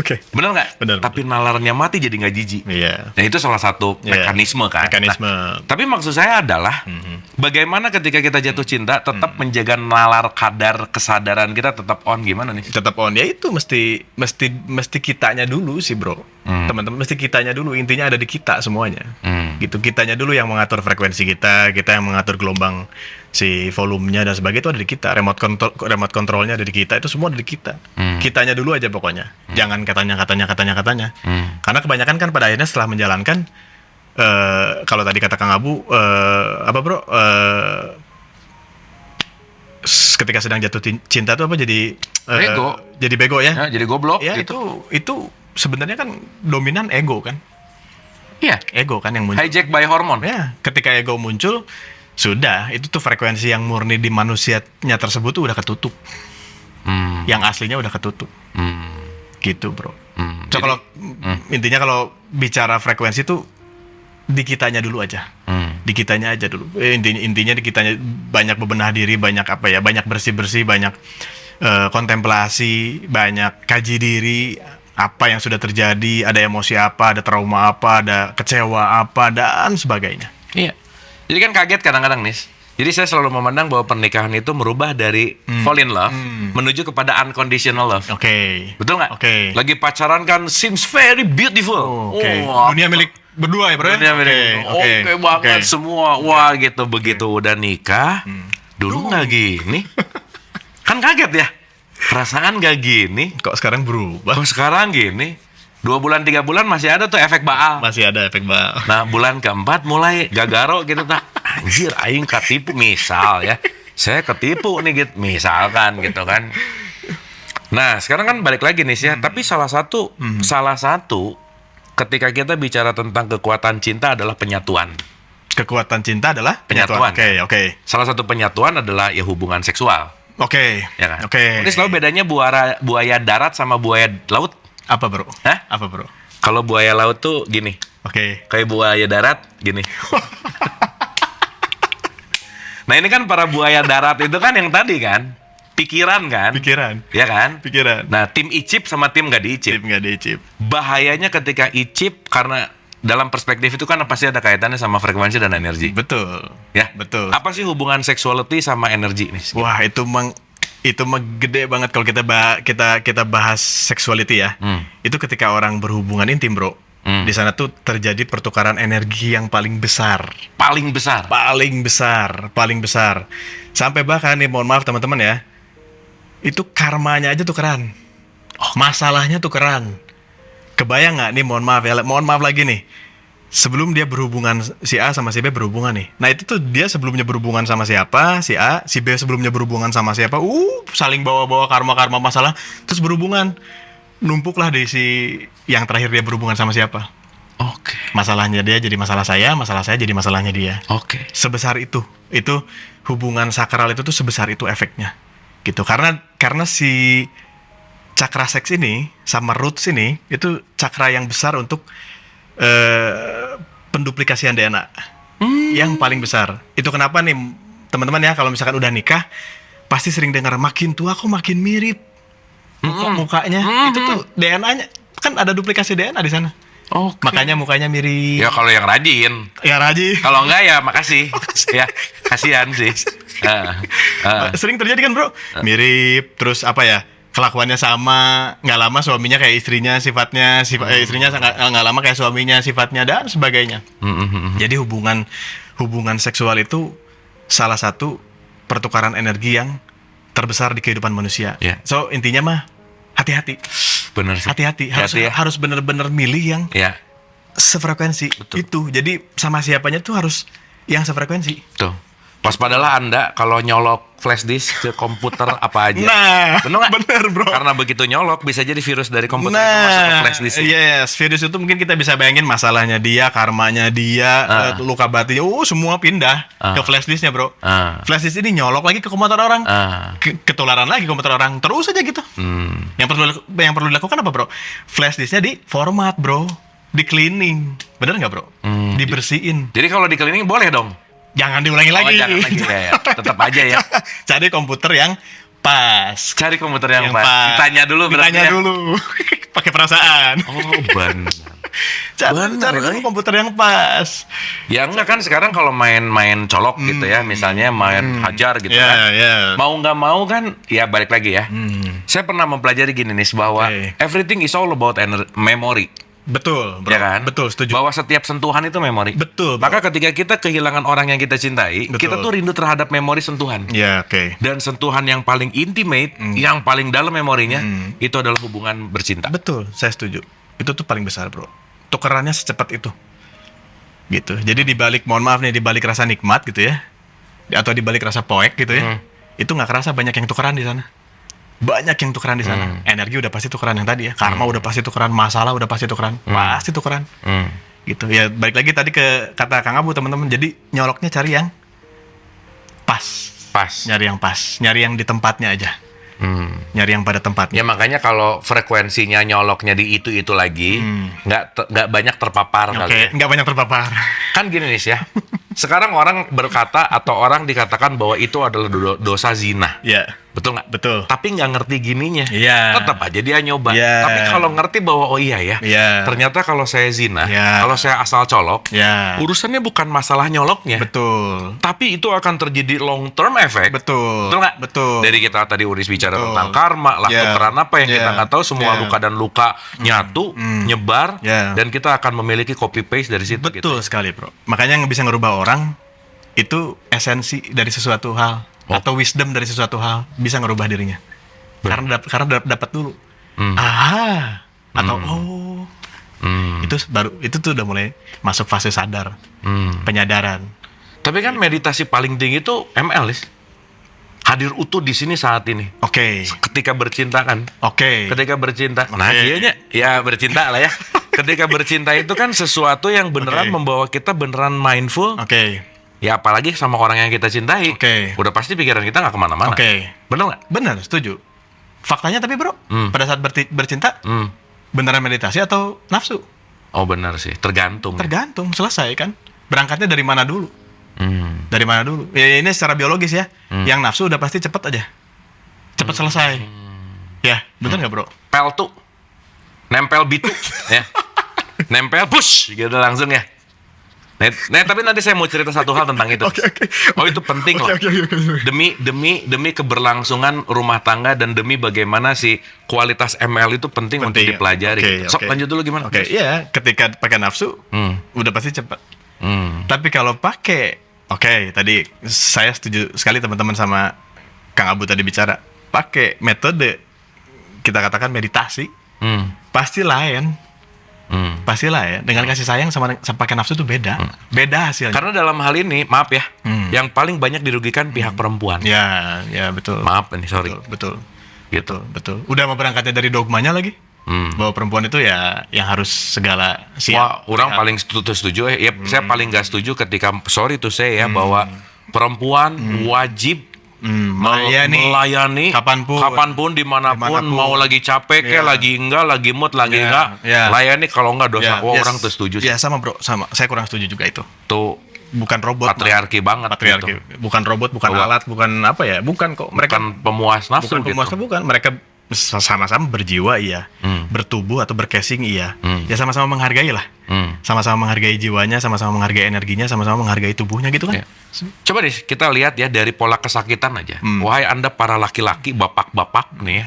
Oke. Bener nggak? Bener. Tapi nalarnya mati jadi nggak jijik. Iya. Nah itu salah satu Iya. mekanisme kan. Mekanisme. Nah, tapi maksud saya adalah bagaimana ketika kita jatuh cinta tetap menjaga nalar kadar kesadaran kita tetap on, gimana nih? Tetap on ya itu mesti kitanya dulu sih bro. Teman-teman mesti kitanya dulu, intinya ada di kita semuanya. Gitu, kitanya dulu yang mengatur frekuensi kita yang mengatur gelombang si volumenya dan sebagainya, itu ada di kita. Remote controlnya ada di kita, itu semua ada di kita. Kitanya dulu aja pokoknya. Jangan katanya. Karena kebanyakan kan pada akhirnya setelah menjalankan kalau tadi kata Kang Abu ketika sedang jatuh cinta tuh jadi Bego. Jadi bego ya. Ya, jadi goblok Ya gitu. itu sebenarnya kan dominan ego kan. Iya. Ego kan yang muncul. Hijack by hormon. Ya, ketika ego muncul, sudah itu tuh frekuensi yang murni di manusianya tersebut tuh udah ketutup. Yang aslinya udah ketutup. Gitu, bro. So, kalau intinya kalau bicara frekuensi tuh di kitanya dulu aja. Di kitanya aja dulu. Intinya di kitanya, banyak bebenah diri, banyak banyak bersih-bersih, banyak kontemplasi, banyak kaji diri, apa yang sudah terjadi, ada emosi apa, ada trauma apa, ada kecewa apa, dan sebagainya. Iya. Jadi kan kaget kadang-kadang nih. Jadi saya selalu memandang bahwa pernikahan itu merubah dari fall in love menuju kepada unconditional love. Oke. Betul nggak? Oke. Lagi pacaran kan seems very beautiful. Oke. Wah, Dunia milik berdua ya, bro? dunia milik. Oke banget semua. Wah gitu. Begitu udah nikah, dulu nggak gini. Kan kaget ya. Perasaan nggak gini. Kok sekarang berubah? Kok sekarang gini? 2 bulan 3 bulan masih ada tuh efek Baal. Masih ada efek Baal. Nah bulan keempat mulai gagaro gitu tak. Anjir aing ketipu misal ya. Saya ketipu nih gitu misalkan gitu kan. Nah sekarang kan balik lagi nih sih ya. Tapi salah satu ketika kita bicara tentang kekuatan cinta adalah penyatuan. Kekuatan cinta adalah Penyatuan. Oke. Salah satu penyatuan adalah ya hubungan seksual. Oke. Ya kan? Oke. Ini selalu bedanya buaya darat sama buaya laut. Apa, bro? Hah? Apa, bro? Kalau buaya laut tuh gini. Oke. Kayak buaya darat gini. Nah ini kan para buaya darat itu kan yang tadi kan pikiran kan. Pikiran. Ya kan? Pikiran. Nah tim icip sama tim gak diicip. Tim nggak diicip. Bahayanya ketika icip karena dalam perspektif itu kan pasti ada kaitannya sama frekuensi dan energi. Betul. Ya. Betul. Apa sih hubungan sexuality sama energi nih? Wah, itu mah gede banget kalau kita bahas sexuality ya. Itu ketika orang berhubungan intim, bro. Di sana tuh terjadi pertukaran energi yang paling besar. Paling besar. Paling besar. Sampai bahkan nih, mohon maaf teman-teman ya, itu karmanya aja tukeran. Masalahnya tukeran. Kebayang nggak nih, mohon maaf lagi nih. Sebelum dia berhubungan, si A sama si B berhubungan nih. Nah itu tuh dia sebelumnya berhubungan sama siapa, si A, si B sebelumnya berhubungan sama siapa. Saling bawa-bawa karma-karma masalah, terus berhubungan. Numpuklah di si yang terakhir dia berhubungan sama siapa. Oke. Masalahnya dia jadi masalah saya jadi masalahnya dia. Oke. Sebesar itu hubungan sakral itu tuh sebesar itu efeknya. Gitu. Karena si cakra seks ini sama roots ini itu cakra yang besar untuk penduplikasian DNA. Yang paling besar. Itu kenapa nih teman-teman ya, kalau misalkan udah nikah pasti sering dengar makin tua kok makin mirip. Mukanya itu tuh DNA-nya kan ada duplikasi DNA di sana. Oke. Makanya mukanya mirip. Ya kalau yang rajin. Ya rajin. Kalau enggak ya makasih. Ya, kasihan sih. Sering terjadi kan, bro? Mirip, terus kelakuannya sama, nggak lama suaminya kayak istrinya sifatnya, istrinya nggak lama kayak suaminya sifatnya dan sebagainya. Jadi hubungan seksual itu salah satu pertukaran energi yang terbesar di kehidupan manusia. Yeah. So intinya mah hati-hati. Bener sih. Hati-hati. Ya. Harus bener-bener milih yang Ya, sefrekuensi. Betul. Itu. Jadi sama siapanya tuh harus yang sefrekuensi. tuh. Waspadalah Anda kalau nyolok flash disk ke komputer apa aja. Nah, Bener nggak? bener bro. Karena begitu nyolok bisa jadi virus dari komputer itu masuk ke flash disk. Yes, virus itu mungkin kita bisa bayangin masalahnya dia, karmanya dia, luka batinnya, semua pindah ke flash disknya bro. Flash disk ini nyolok lagi ke komputer orang, ketularan lagi ke komputer orang, terus aja gitu. Yang perlu dilakukan apa bro? Flash disknya di format bro, di cleaning, bener nggak bro? Dibersihin. Jadi kalau di cleaning boleh dong. Jangan diulangi lagi. Jangan lagi ya. Tetap aja ya. Cari komputer yang pas. Cari komputer yang pas. Ditanya dulu berarti Ditanya ya. dulu. Pakai perasaan. Oh, benar. Cari dulu komputer yang pas. Ya enggak kan sekarang kalau main colok gitu ya, misalnya main hajar gitu kan. Mau nggak mau kan, ya balik lagi ya. Saya pernah mempelajari gini nih, bahwa everything is all about memory. Betul, bro. Ya kan? Betul, setuju. Bahwa setiap sentuhan itu memori. Betul, bro. Maka ketika kita kehilangan orang yang kita cintai, Betul. kita tuh rindu terhadap memori sentuhan. Ya, oke. Dan sentuhan yang paling intimate, yang paling dalam memorinya, itu adalah hubungan bercinta. Betul, saya setuju. Itu tuh paling besar, bro. Tukerannya secepat itu. Gitu. Jadi dibalik, mohon maaf nih, dibalik rasa nikmat gitu ya, atau dibalik rasa poek gitu ya, itu nggak kerasa banyak yang tukeran di sana. Banyak yang tukeran di sana. Energi udah pasti tukeran yang tadi ya. Karma udah pasti tukeran. Masalah udah pasti tukeran. Pasti tukeran. Gitu. Ya balik lagi tadi ke kata Kang Abu teman-teman. Jadi nyoloknya cari yang pas. Nyari yang pas. Nyari yang di tempatnya aja. Nyari yang pada tempatnya. Ya makanya kalau frekuensinya nyoloknya di itu lagi, nggak banyak terpapar kali. Oke, nggak banyak terpapar. Kan gini nih ya. Sekarang orang berkata atau orang dikatakan bahwa itu adalah dosa zina. Iya. Betul nggak? Betul. Tapi nggak ngerti gininya. Iya. Tetap aja dia nyoba. Iya. Tapi kalau ngerti bahwa oh iya ya, Iya. ternyata kalau saya zina, Iya. kalau saya asal colok, Iya. urusannya bukan masalah nyoloknya. Betul. Tapi itu akan terjadi long term effect. Betul. Betul nggak? Betul. Dari kita tadi Uris bicara Betul. tentang karma, lah Yeah. tukeran apa yang kita Yeah. nggak tahu, semua Yeah. luka dan luka nyatu, nyebar, Yeah. dan kita akan memiliki copy paste dari situ. Betul Gitu. sekali, bro. Makanya yang bisa ngerubah orang itu esensi dari sesuatu hal atau wisdom dari sesuatu hal bisa ngerubah dirinya. Karena dapat dulu. Atau itu tuh udah mulai masuk fase sadar, penyadaran. Tapi kan meditasi paling tinggi itu ML, Lis. Hadir utuh di sini saat ini. Oke. Ketika bercinta kan. Oke. Ketika bercinta. Nah, dianya ya bercinta lah ya. Ketika bercinta itu kan sesuatu yang beneran membawa kita beneran mindful. Oke. Ya apalagi sama orang yang kita cintai. Oke. Udah pasti pikiran kita nggak kemana-mana. Oke. Bener nggak? Benar, setuju. Faktanya tapi bro, pada saat bercinta, beneran meditasi atau nafsu? Oh benar sih, tergantung. Tergantung, selesai kan. Berangkatnya dari mana dulu? Dari mana dulu? Ya ini secara biologis ya. Yang nafsu udah pasti cepet aja. Cepet selesai. Ya, bener nggak bro? Pel tuh. Nempel bitu. Ya. Nempel push gitu langsung ya. Nah, tapi nanti saya mau cerita satu hal tentang itu. Oke. Oh itu penting loh. Demi keberlangsungan rumah tangga dan demi bagaimana si kualitas ML itu penting untuk dipelajari. Sok lanjut dulu gimana? Oke, iya, ketika pakai nafsu udah pasti cepat. Tapi kalau pakai, tadi saya setuju sekali teman-teman sama Kang Abu tadi bicara, pakai metode kita katakan meditasi, pasti lain. Pastilah ya, dengan kasih sayang sama pakai nafsu itu beda. Beda hasilnya. Karena dalam hal ini, maaf ya, yang paling banyak dirugikan pihak perempuan. Ya betul. Maaf nih, sorry. Betul. Gitu. Betul. Udah mau berangkatnya dari dogmanya lagi. Bahwa perempuan itu ya yang harus segala siap. Wah, orang paling setuju ya. Saya paling gak setuju ketika sorry to say ya bahwa perempuan wajib melayani kapanpun dimanapun, mau lagi capek kayak lagi enggak, lagi mood lagi enggak, layani, kalau enggak dosa. Orang tuh setuju sih. Ya sama bro, sama. Saya kurang setuju juga itu. Tuh bukan robot. Patriarki banget. Patriarki. Gitu. Bukan robot, bukan alat, bukan apa ya? Bukan kok. Mereka bukan pemuas nafsu. Bukan pemuas nafsu, bukan. Mereka sama-sama berjiwa iya, bertubuh atau bercasing iya, ya sama-sama menghargai lah, sama-sama menghargai jiwanya, sama-sama menghargai energinya, sama-sama menghargai tubuhnya gitu kan. Coba deh kita lihat ya dari pola kesakitan aja. Wahai Anda para laki-laki, bapak-bapak nih ya,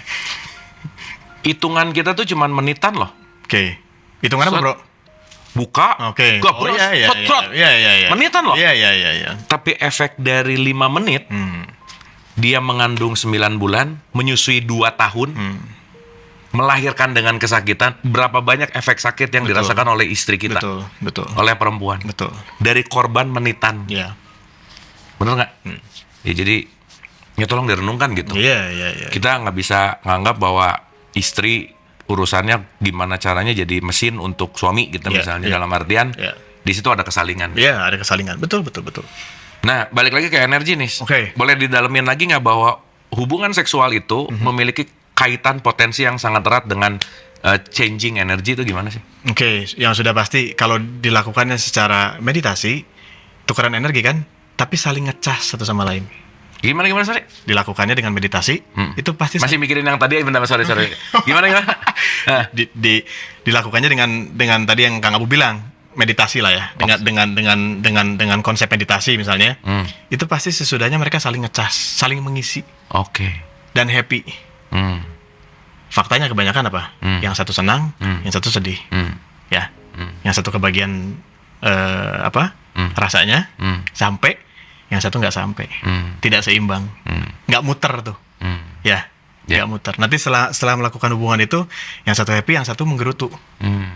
hitungan kita tuh cuman menitan loh. Oke. Hitungan apa, Set. bro? Buka, Oke. gak Oh iya. menitan loh. Iya. Tapi efek dari 5 menit, dia mengandung 9 bulan, menyusui 2 tahun, melahirkan dengan kesakitan. Berapa banyak efek sakit yang Betul. dirasakan oleh istri kita, Betul. oleh perempuan, Betul. dari korban menitan. Iya. Bener nggak? Ya jadi, ya tolong direnungkan gitu. Iya. Kita nggak bisa nganggap bahwa istri urusannya gimana caranya jadi mesin untuk suami gitu, Iya, misalnya, iya. dalam artian Iya. di situ ada kesalingan. Iya, ada kesalingan. Betul. Nah, balik lagi ke energi nih. Oke. Boleh didalemin lagi nggak bahwa hubungan seksual itu memiliki kaitan potensi yang sangat erat dengan changing energi itu gimana sih? Oke, yang sudah pasti kalau dilakukannya secara meditasi, tukeran energi kan, tapi saling ngecas satu sama lain. Gimana sorry? Dilakukannya dengan meditasi, itu pasti Masih mikirin yang tadi, bentar, sorry. Gimana? dilakukannya dengan tadi yang Kang Abu bilang, meditasi lah ya, dengan konsep meditasi misalnya, itu pasti sesudahnya mereka saling ngecas, saling mengisi Oke. dan happy. Hmm. Faktanya kebanyakan apa? Yang satu senang, yang satu sedih, ya. Yang satu kebagian rasanya sampai, yang satu nggak sampai, tidak seimbang, nggak muter tuh, ya. Nggak muter. Nanti setelah melakukan hubungan itu, yang satu happy, yang satu menggerutu.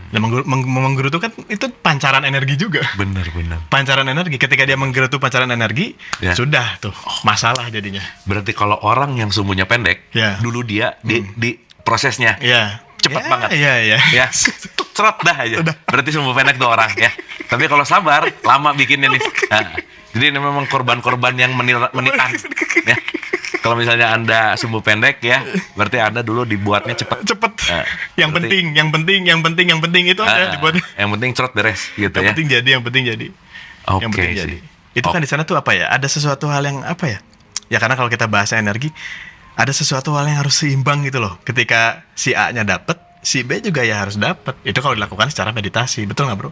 Dan menggerutu kan itu pancaran energi juga. Bener. Pancaran energi. Ketika dia menggerutu pancaran energi, Ya. sudah tuh masalah jadinya. Berarti kalau orang yang sumbunya pendek, Ya. dulu dia di prosesnya Iya. Cepat Ya, banget. Iya. ya cerot dah aja. Berarti sumbu pendek tuh orang ya. Tapi kalau sabar, lama bikinnya nih. Nah, jadi ini memang korban-korban yang menitan. Ya. Kalau misalnya Anda sumbu pendek ya, berarti Anda dulu dibuatnya cepat. Cepet. Nah, yang berarti- penting itu ada dibuat. Yang penting cerot beres gitu Yang ya. penting jadi, yang penting jadi. Oke Yang penting sih. jadi. Itu kan di sana tuh apa ya? Ada sesuatu hal yang apa ya? Ya karena kalau kita bahas energi, ada sesuatu hal yang harus seimbang gitu loh. Ketika si A-nya dapet, si B juga ya harus dapet. Itu kalau dilakukan secara meditasi, betul nggak bro?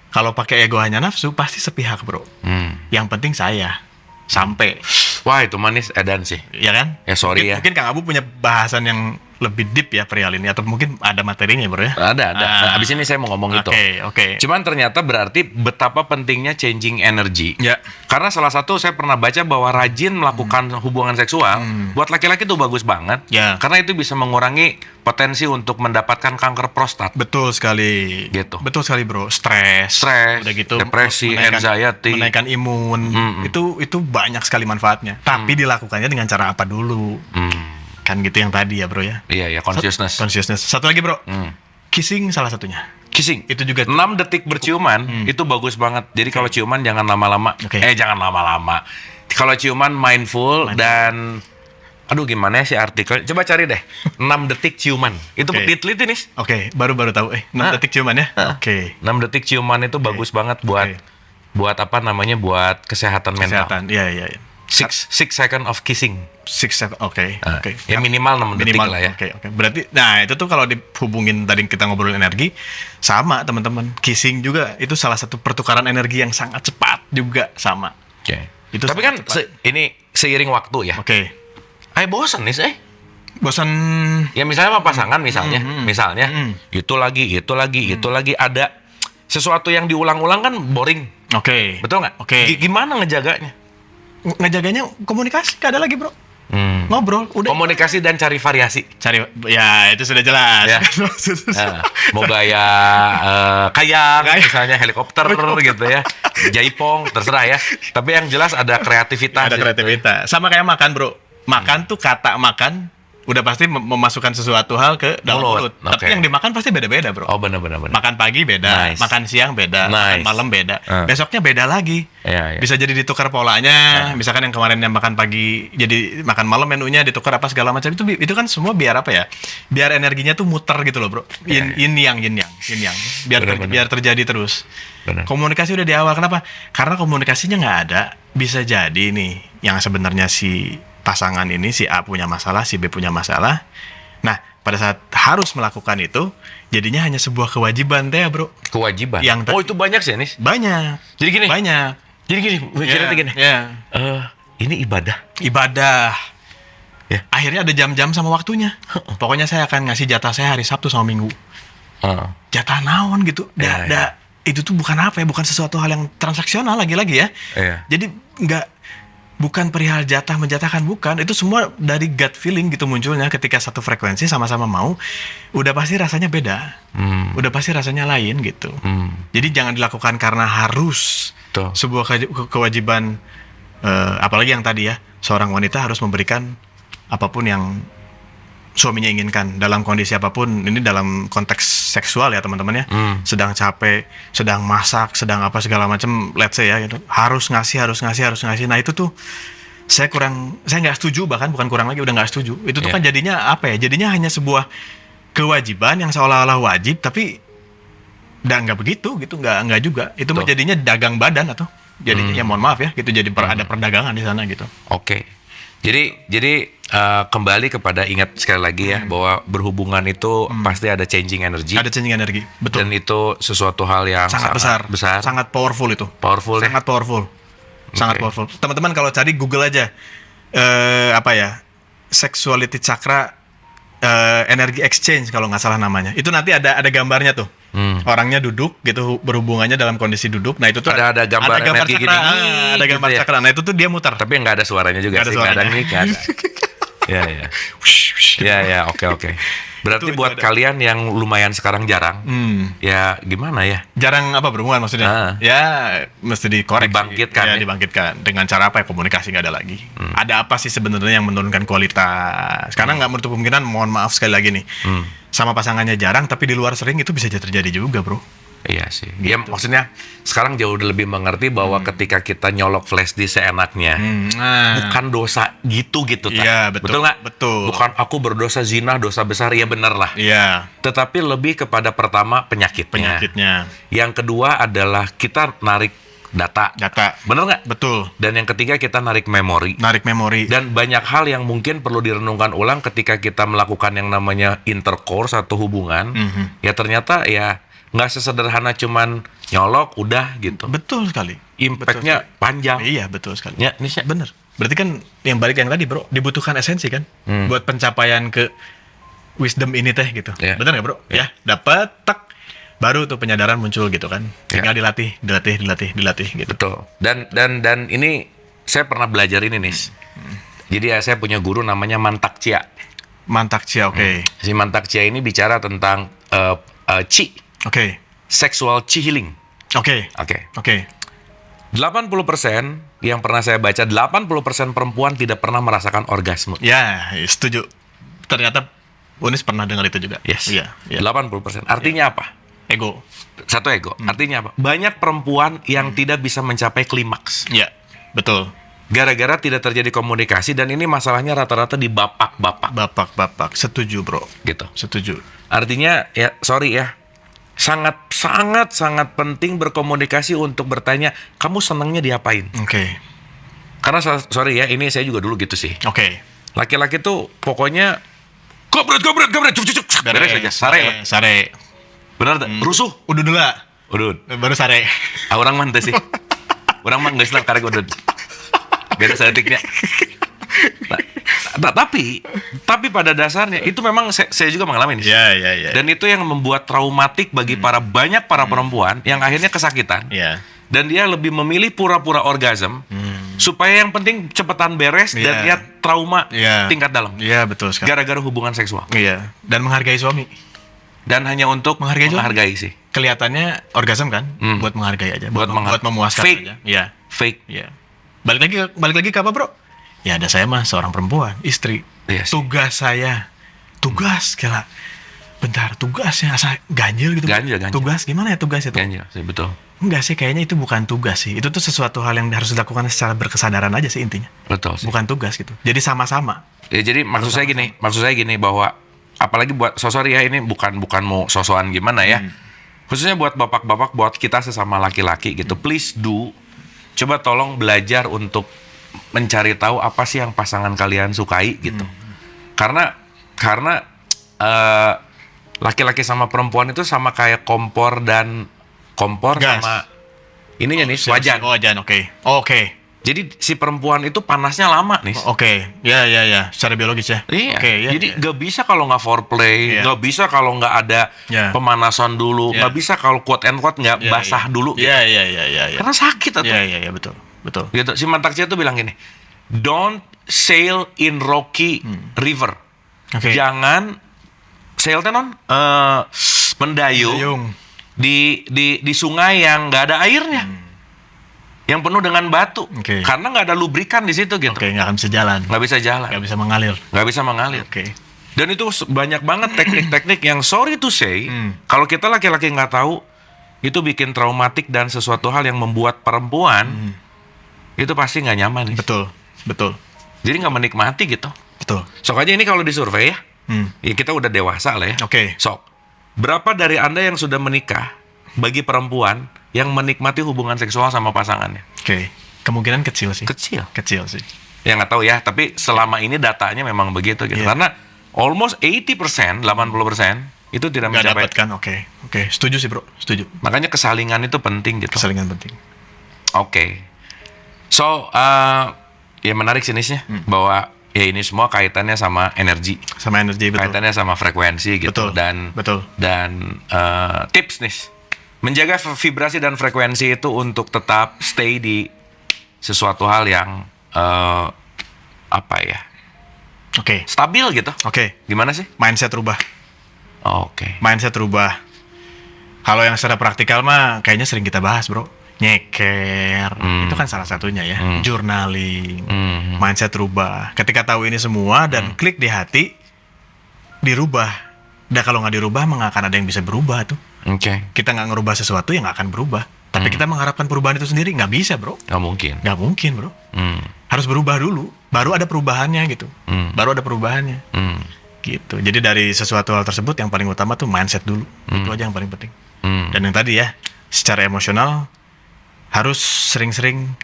Kalau pakai ego hanya nafsu, pasti sepihak bro. Yang penting saya sampai, Wah, itu manis edan sih. ya kan? Ya, sorry mungkin, ya. Mungkin Kang Abu punya bahasan yang lebih deep ya perihal ini, atau mungkin ada materinya bro ya? Ada. Ah. Habis ini saya mau ngomong itu. Oke. Cuman ternyata berarti betapa pentingnya changing energy. Ya. Karena salah satu saya pernah baca bahwa rajin melakukan hubungan seksual buat laki-laki itu bagus banget. Ya. Karena itu bisa mengurangi potensi untuk mendapatkan kanker prostat. Betul sekali. Gitu. Betul sekali bro. Stres. Udah gitu. Depresi, anxiety. Menaikkan imun. Itu banyak sekali manfaatnya. Tapi dilakukannya dengan cara apa dulu? Kan gitu yang tadi ya bro ya. Iya, consciousness. Consciousness. Satu lagi bro. Kissing salah satunya. Kissing. Itu juga 6 detik berciuman itu bagus banget. Jadi kalau ciuman jangan lama-lama. Oke. Jangan lama-lama. Kalau ciuman mindful dan aduh gimana ya si artikel? Coba cari deh. 6 detik ciuman. Itu Oke. diteliti nih. Oke, baru tahu. 6 detik ciuman ya. Oke. 6 detik ciuman itu bagus banget buat buat apa namanya? Buat kesehatan mental. Kesehatan. Iya. 6 second of kissing. 6, 7. Oke. Ya minimal 6 detik Minimal lah ya. Oke. Berarti nah itu tuh kalau dihubungin tadi kita ngobrolin energi sama teman-teman. Kissing juga itu salah satu pertukaran energi yang sangat cepat juga sama. Oke. Itu Tapi kan sangat cepat. ini seiring waktu ya. Oke. Bosan nih, Bosan Ya misalnya sama pasangan misalnya, itu lagi ada sesuatu yang diulang-ulang kan boring. Oke. Betul nggak? Oke. Gimana ngejaganya? Ngejaganya komunikasi, gak ada lagi, Bro. Ngobrol, udah. Komunikasi dan cari variasi. Cari ya itu sudah jelas. Ya. Mau gaya kayak misalnya helikopter gitu ya, jaipong terserah ya. Tapi yang jelas ada kreativitas. Ada kreativitas. Sama kayak makan, Bro. Makan tuh kata makan udah pasti memasukkan sesuatu hal ke dalam mulut. Oke. Tapi yang dimakan pasti beda-beda, Bro. Oh benar. Makan pagi beda, Nice. makan siang beda, makan Nice. malam beda. Besoknya beda lagi. Iya. Bisa jadi ditukar polanya. Misalkan yang kemarin yang makan pagi jadi makan malam menunya ditukar apa segala macam itu kan semua biar apa ya? Biar energinya tuh muter gitu loh, Bro. Yin yang. Biar terjadi terus. Benar. Komunikasi udah di awal. Kenapa? Karena komunikasinya nggak ada. Bisa jadi nih yang sebenarnya si pasangan ini si A punya masalah, si B punya masalah. Nah, pada saat harus melakukan itu, jadinya hanya sebuah kewajiban teh, Bro. Kewajiban. Yang Oh itu banyak sih nih. Banyak. Jadi gini. Banyak. Jadi gini, mikirnya tuh gini. Ya. Ini ibadah. Ibadah. Ya. Akhirnya ada jam-jam sama waktunya. Pokoknya saya akan ngasih jatah saya hari Sabtu sama Minggu. Jatah naon gitu. Itu tuh bukan apa ya, bukan sesuatu hal yang transaksional lagi-lagi ya. Iya. Jadi bukan perihal jatah menjatahkan, bukan. Itu semua dari gut feeling gitu munculnya ketika satu frekuensi sama-sama mau. Udah pasti rasanya beda. Udah pasti rasanya lain gitu. Jadi jangan dilakukan karena harus. Tuh. Sebuah kewajiban, apalagi yang tadi ya, seorang wanita harus memberikan apapun yang suaminya inginkan dalam kondisi apapun. Ini dalam konteks seksual ya teman-teman ya. Sedang capek, sedang masak, sedang apa segala macam, let's say ya gitu. Harus ngasih. Nah itu tuh saya nggak setuju, bahkan bukan kurang lagi, udah nggak setuju. Itu tuh kan jadinya apa ya? Jadinya hanya sebuah kewajiban yang seolah-olah wajib, tapi nggak begitu gitu, nggak juga. Itu mah jadinya dagang badan atau jadinya ya mohon maaf ya gitu, jadi ada perdagangan di sana gitu. Oke. Jadi kembali kepada, ingat sekali lagi ya, bahwa berhubungan itu pasti ada changing energy. Ada changing energi, betul. Dan itu sesuatu hal yang sangat besar, sangat powerful itu. Sangat powerful. Sangat powerful. Teman-teman kalau cari Google aja sexuality chakra energy exchange kalau nggak salah namanya. Itu nanti ada gambarnya tuh. Orangnya duduk gitu, berhubungannya dalam kondisi duduk. Nah itu tuh ada gambar energi cakra, gini. ada gambar gitu cakra. Nah itu tuh dia muter. Tapi nggak ada suaranya juga sih. Kadang nih nggak ada. Ya, oke. Berarti Itu buat ada. kalian yang lumayan sekarang jarang, ya gimana ya? Jarang apa berhubungan maksudnya? Ya mesti dikoreksi. Dibangkitkan ya? Dibangkitkan. Dengan cara apa ya? Komunikasi nggak ada lagi. Ada apa sih sebenarnya yang menurunkan kualitas? Karena nggak menutup kemungkinan, mohon maaf sekali lagi nih, sama pasangannya jarang tapi di luar sering, itu bisa terjadi juga bro. Iya sih. Ya maksudnya sekarang jauh lebih mengerti bahwa ketika kita nyolok flash disk seenaknya, bukan dosa gitu tak? Iya, betul nggak? Betul. Bukan aku berdosa zina, dosa besar, ya bener lah. Iya. Tetapi lebih kepada pertama penyakitnya. Yang kedua adalah kita narik data. Bener nggak? Betul. Dan yang ketiga kita narik memori. Dan banyak hal yang mungkin perlu direnungkan ulang ketika kita melakukan yang namanya intercourse atau hubungan. Ya ternyata ya nggak sesederhana cuman nyolok udah gitu. Betul sekali. Impact-nya panjang. Iya, betul sekali. Ya, Nisha. Bener. Berarti kan yang balik yang tadi bro, dibutuhkan esensi kan buat pencapaian ke wisdom ini teh gitu. Bener nggak bro? Ya, dapat tak, baru tuh penyadaran muncul gitu kan. Tinggal dilatih gitu. Betul. Dan ini saya pernah belajar ini Nis. Jadi ya saya punya guru namanya Mantak Chia. Oke. Si Mantak Chia ini bicara tentang chi. Oke. Sexual chi healing. Oke. 80% yang pernah saya baca, 80% perempuan tidak pernah merasakan orgasme. Ya, setuju. Ternyata Unis pernah dengar itu juga. Yes. Iya. 80%. Artinya apa? Ego. Satu ego. Artinya apa? Banyak perempuan yang tidak bisa mencapai klimaks. Iya, betul. Gara-gara tidak terjadi komunikasi, dan ini masalahnya rata-rata di bapak-bapak. Bapak. Setuju, bro. Gitu. Setuju. Artinya, ya sorry ya, sangat penting berkomunikasi untuk bertanya, kamu senangnya diapain? Oke. Karena sorry ya, ini saya juga dulu gitu sih. Oke. Laki-laki tuh pokoknya gobret, cuk. Beres aja, Sare. Benar tak? Rusuh. Udah dulu lah. Baru sare. Orang mah sih. Orang mah nggak senang karena gue udah beres etiknya. Tapi pada dasarnya itu memang saya juga mengalami ini. Iya. Dan itu yang membuat traumatik bagi banyak para perempuan yang akhirnya kesakitan. Iya. Dan dia lebih memilih pura-pura orgasm supaya yang penting cepetan beres dan dia trauma tingkat dalam. Iya, betul sekali. Gara-gara hubungan seksual. Iya. Dan menghargai suami. Dan hanya untuk menghargai sih. Kelihatannya orgasm kan, buat menghargai aja, buat memuaskan fake aja. Iya. Fake. Iya. Balik lagi ke apa, bro? Ya ada saya mah seorang perempuan, istri. Yes. Tugas saya. Gila. Bentar, tugasnya asa ganjil gitu. Ganjil. Tugas gimana ya tugas itu? Ganjil sih, betul. Enggak sih, kayaknya itu bukan tugas sih. Itu tuh sesuatu hal yang harus dilakukan secara berkesadaran aja sih intinya. Betul sih. Bukan tugas gitu. Jadi sama-sama. Ya, jadi maksud saya gini bahwa apalagi buat sorry ya, ini bukan mau sosokan gimana ya. Khususnya buat bapak-bapak, buat kita sesama laki-laki gitu. Please do, coba tolong belajar untuk mencari tahu apa sih yang pasangan kalian sukai gitu. Karena laki-laki sama perempuan itu sama kayak kompor Gas. sama ininya nih, wajan. Wajan, oke. Jadi si perempuan itu panasnya lama nih. Oke, ya, secara biologis ya. Iya. Oke, ya, Jadi ya. nggak bisa kalau nggak foreplay, Iya. nggak bisa kalau nggak ada Iya. pemanasan dulu, Iya. nggak bisa kalau quote and quote nggak Ya, basah ya. dulu. Iya, Gitu. iya. Karena sakit atau. Iya, betul. Gitu. Si Mantakcia tuh bilang gini, don't sail in rocky river. Oke. Jangan sail teh non mendayung Dayung. di sungai yang nggak ada airnya, yang penuh dengan batu, Oke. karena nggak ada lubrikan di situ gitu, Oke, nggak akan bisa jalan. nggak bisa jalan, Nggak bisa mengalir. nggak bisa mengalir. Oke. Dan itu banyak banget teknik-teknik yang sorry to say, kalau kita laki-laki nggak tahu, itu bikin traumatik dan sesuatu hal yang membuat perempuan itu pasti nggak nyaman nih. Betul. Jadi nggak menikmati gitu. Betul. Sok aja ini kalau disurvei ya, Hmm. ya kita udah dewasa lah ya. Oke. Sok, berapa dari Anda yang sudah menikah bagi perempuan yang menikmati hubungan seksual sama pasangannya? Oke. Kemungkinan kecil sih. Kecil. sih. Ya nggak tahu ya, tapi selama ini datanya memang begitu gitu. Iya. Karena almost 80%, 80% itu tidak Nggak mencapai. dapat kan? Oke. Setuju sih, Bro. Setuju. Makanya kesalingan itu penting gitu. Kesalingan penting. Oke. So, ya menarik sinisnya bahwa ya ini semua kaitannya sama energi, Sama energi, betul. kaitannya sama frekuensi gitu. Betul. Dan tips nih, menjaga vibrasi dan frekuensi itu untuk tetap stay di sesuatu hal yang apa ya, Oke. stabil gitu. Oke. Gimana sih? Mindset rubah. Oke. Mindset rubah. Kalau yang secara praktikal mah kayaknya sering kita bahas, Bro. Nyeker, itu kan salah satunya ya. Journaling, mindset rubah. Ketika tahu ini semua dan klik di hati, dirubah. Dan kalau nggak dirubah, nggak akan ada yang bisa berubah tuh. Oke. Kita nggak ngerubah sesuatu yang nggak akan berubah. Tapi kita mengharapkan perubahan itu sendiri nggak bisa, Bro. Nggak mungkin. Nggak mungkin, Bro. Harus berubah dulu, baru ada perubahannya gitu. Baru ada perubahannya. Gitu. Jadi dari sesuatu hal tersebut yang paling utama tuh mindset dulu. Itu aja yang paling penting. Dan yang tadi ya, secara emosional harus sering-sering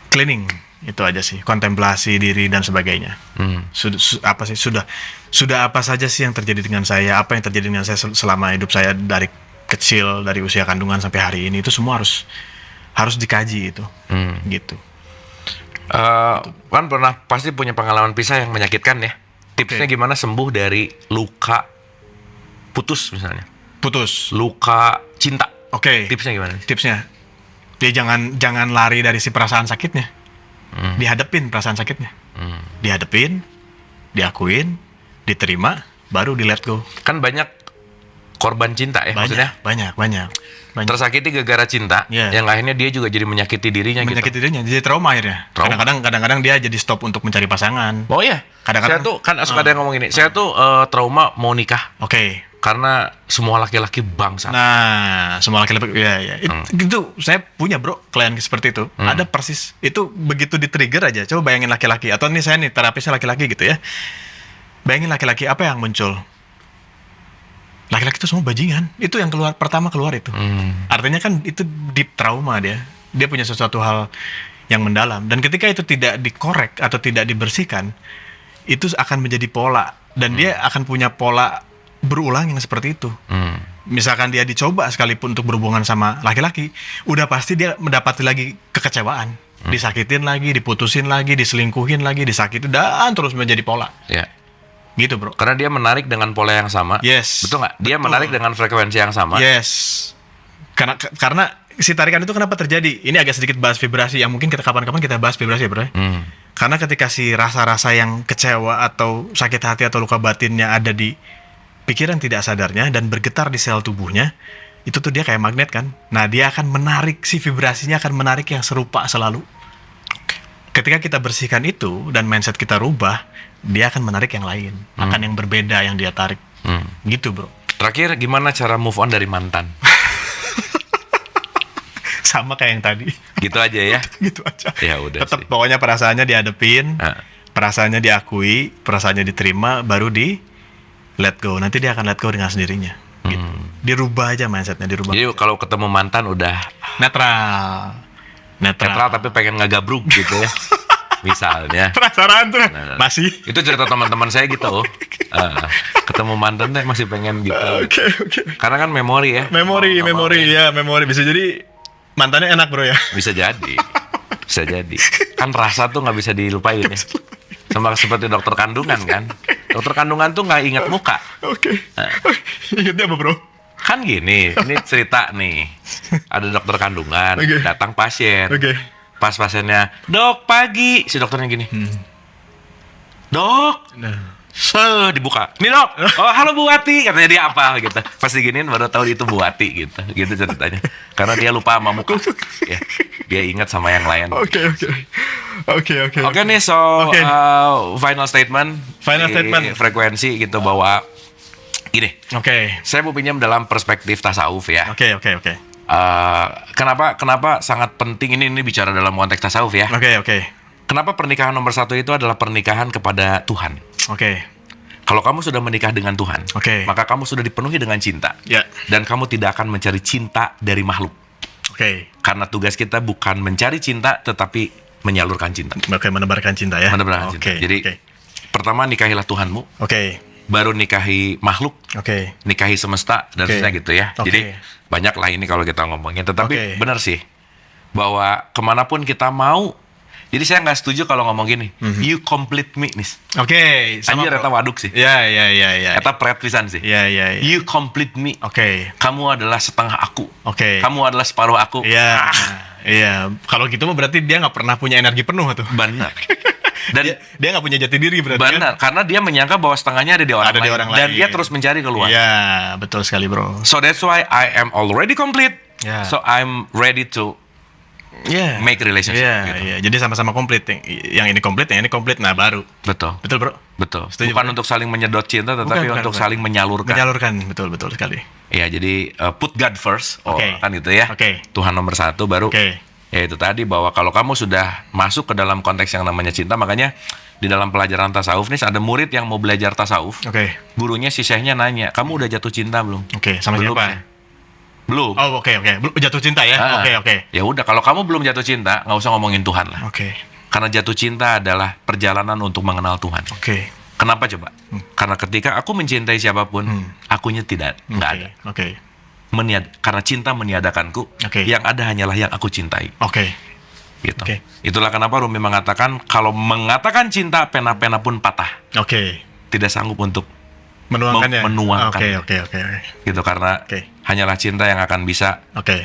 cleaning. Itu aja sih, kontemplasi diri dan sebagainya. Sudah apa saja sih yang terjadi dengan saya? Apa yang terjadi dengan saya selama hidup saya dari kecil, dari usia kandungan sampai hari ini, itu semua harus dikaji itu. Gitu. Kan pasti punya pengalaman pisah yang menyakitkan ya. Tipsnya gimana sembuh dari luka putus misalnya? Putus. Luka cinta. Oke. Tipsnya gimana? Tipsnya, dia jangan lari dari si perasaan sakitnya. Dihadapin perasaan sakitnya. Dihadapin, diakuin, diterima, baru di let go. Kan banyak korban cinta ya maksudnya. Banyak. Tersakiti gara-gara cinta, Iya. yang akhirnya dia juga jadi menyakiti dirinya Menyakiti gitu. dirinya, jadi trauma akhirnya. Trauma. Kadang-kadang dia jadi stop untuk mencari pasangan. Oh iya, Kadang-kadang- saya tuh kan suka ada yang ngomong ini, saya tuh trauma mau nikah Oke. karena semua laki-laki bangsa. Nah, semua laki-laki, ya. Itu saya punya, Bro, klien seperti itu. Ada persis. Itu begitu di-trigger aja. Coba bayangin laki-laki. Atau nih saya nih, terapisnya laki-laki gitu ya. Bayangin laki-laki, apa yang muncul? Laki-laki itu semua bajingan. Itu yang pertama keluar itu. Artinya kan itu deep trauma dia. Dia punya sesuatu hal yang mendalam. Dan ketika itu tidak dikorek atau tidak dibersihkan, itu akan menjadi pola. Dan dia akan punya pola berulang yang seperti itu. Misalkan dia dicoba sekalipun untuk berhubungan sama laki-laki, udah pasti dia mendapati lagi kekecewaan. Disakitin lagi, diputusin lagi, diselingkuhin lagi, disakitin, dan terus menjadi pola. Ya. Gitu, Bro. Karena dia menarik dengan pola yang sama. Yes. Betul nggak? Dia Betul. menarik dengan frekuensi yang sama. Yes. Karena si tarikan itu kenapa terjadi? Ini agak sedikit bahas vibrasi yang mungkin kita kapan-kapan kita bahas vibrasi ya, Bro. Karena ketika si rasa-rasa yang kecewa atau sakit hati atau luka batinnya ada di pikiran tidak sadarnya dan bergetar di sel tubuhnya, itu tuh dia kayak magnet kan. Nah, dia akan menarik, si vibrasinya akan menarik yang serupa selalu. Ketika kita bersihkan itu dan mindset kita rubah, dia akan menarik yang lain, akan yang berbeda yang dia tarik. Gitu, Bro. Terakhir, gimana cara move on dari mantan? Sama kayak yang tadi. Gitu aja ya. Gitu aja. Ya udah Tetap sih. pokoknya perasaannya dihadepin, Ah. perasaannya diakui, perasaannya diterima, baru di let go. Nanti dia akan let go dengan sendirinya. Gitu. Dirubah aja mindsetnya, dirubah. Jadi kalau ketemu mantan udah Netral. netral tapi pengen ngagabruk gitu ya. Misalnya. Penasaran tuh. Nah. Masih. Itu cerita teman-teman saya gitu. Ketemu mantan tuh masih pengen gitu. Oke. Karena kan memori ya. Memori. Bisa jadi mantannya enak, Bro ya. Bisa jadi. Bisa jadi. Kan rasa tuh nggak bisa dilupain ya. Sama seperti dokter kandungan kan. Dokter kandungan tuh nggak ingat muka. Oke. Ingatnya apa bro? Kan gini, ini cerita nih. Ada dokter kandungan, Oke. datang pasien. Oke. Pas pasiennya, dok pagi. Si dokternya gini. Dok, dibuka. Nih dok, oh halo Bu Wati. Katanya dia apa gitu. Pas diginiin baru tahu itu Bu Wati gitu. Gitu ceritanya. Karena dia lupa sama muka. Ya, dia ingat sama yang lain. Oke. Oke nih, so Oke. final statement. Final di statement. Frekuensi gitu bahwa gini, Oke. saya mau pinjam dalam perspektif tasawuf ya. Oke. Kenapa sangat penting ini bicara dalam konteks tasawuf ya? Oke. Kenapa pernikahan nomor satu itu adalah pernikahan kepada Tuhan? Oke. Kalau kamu sudah menikah dengan Tuhan, Oke. maka kamu sudah dipenuhi dengan cinta. Ya. Dan kamu tidak akan mencari cinta dari makhluk. Oke. Karena tugas kita bukan mencari cinta, tetapi menyalurkan cinta. Oke, menebarkan cinta ya. Menebarkan cinta. Jadi, pertama nikahilah Tuhanmu, Oke. baru nikahi makhluk, Oke. nikahi semesta, dan Oke. seterusnya gitu ya. Oke. Jadi, banyak lah ini kalau kita ngomongin. Tetapi Oke. benar sih, bahwa kemanapun kita mau, jadi saya nggak setuju kalau ngomong gini, you complete me, nis. Oke. Anjir, eta waduk sih. Ya. Eta pret pisan sih. Ya. You complete me. Oke. Kamu adalah setengah aku. Oke. Kamu adalah separuh aku. Iya. Iya. Kalau gitu mah berarti dia nggak pernah punya energi penuh tuh. Benar. Dan Dia nggak punya jati diri berarti kan? benar, karena dia menyangka bahwa setengahnya ada di orang Ada di lain. orang Dan lain. dia terus mencari keluar. Iya, betul sekali bro. So that's why I am already complete. Ya. So I'm ready to Iya. make relationship. Iya, gitu. iya. Jadi sama-sama komplit. Yang ini komplit, yang ini komplit. Nah baru. Betul. Betul bro. Betul. Setuju, Bukan Bro. untuk saling menyedot cinta, tetapi Bukan. untuk saling menyalurkan. Menyalurkan, betul sekali. Ya, jadi put God first. Oh, Oke. kan gitu ya. Oke. Tuhan nomor satu, baru. Oke. Ya itu tadi, bahwa kalau kamu sudah masuk ke dalam konteks yang namanya cinta, makanya di dalam pelajaran tasawuf nih ada murid yang mau belajar tasawuf. Oke. Gurunya si syekhnya nanya, kamu udah jatuh cinta belum? Oke, sama Belum, siapa? Syekh. Belum. Oh, oke. Jatuh cinta ya? Ah. Oke. Ya udah, kalau kamu belum jatuh cinta, nggak usah ngomongin Tuhan lah. Oke. Karena jatuh cinta adalah perjalanan untuk mengenal Tuhan. Oke. Kenapa coba? Karena ketika aku mencintai siapapun, akunya nggak ada. Oke. Karena cinta meniadakanku, Oke. yang ada hanyalah yang aku cintai. Oke. Gitu. Oke. Itulah kenapa Rumi mengatakan kalau mengatakan cinta, pena-pena pun patah, Oke. tidak sanggup untuk Menuangkannya. menuangkan. Oke. gitu, karena Oke. hanyalah cinta yang akan bisa. Oke.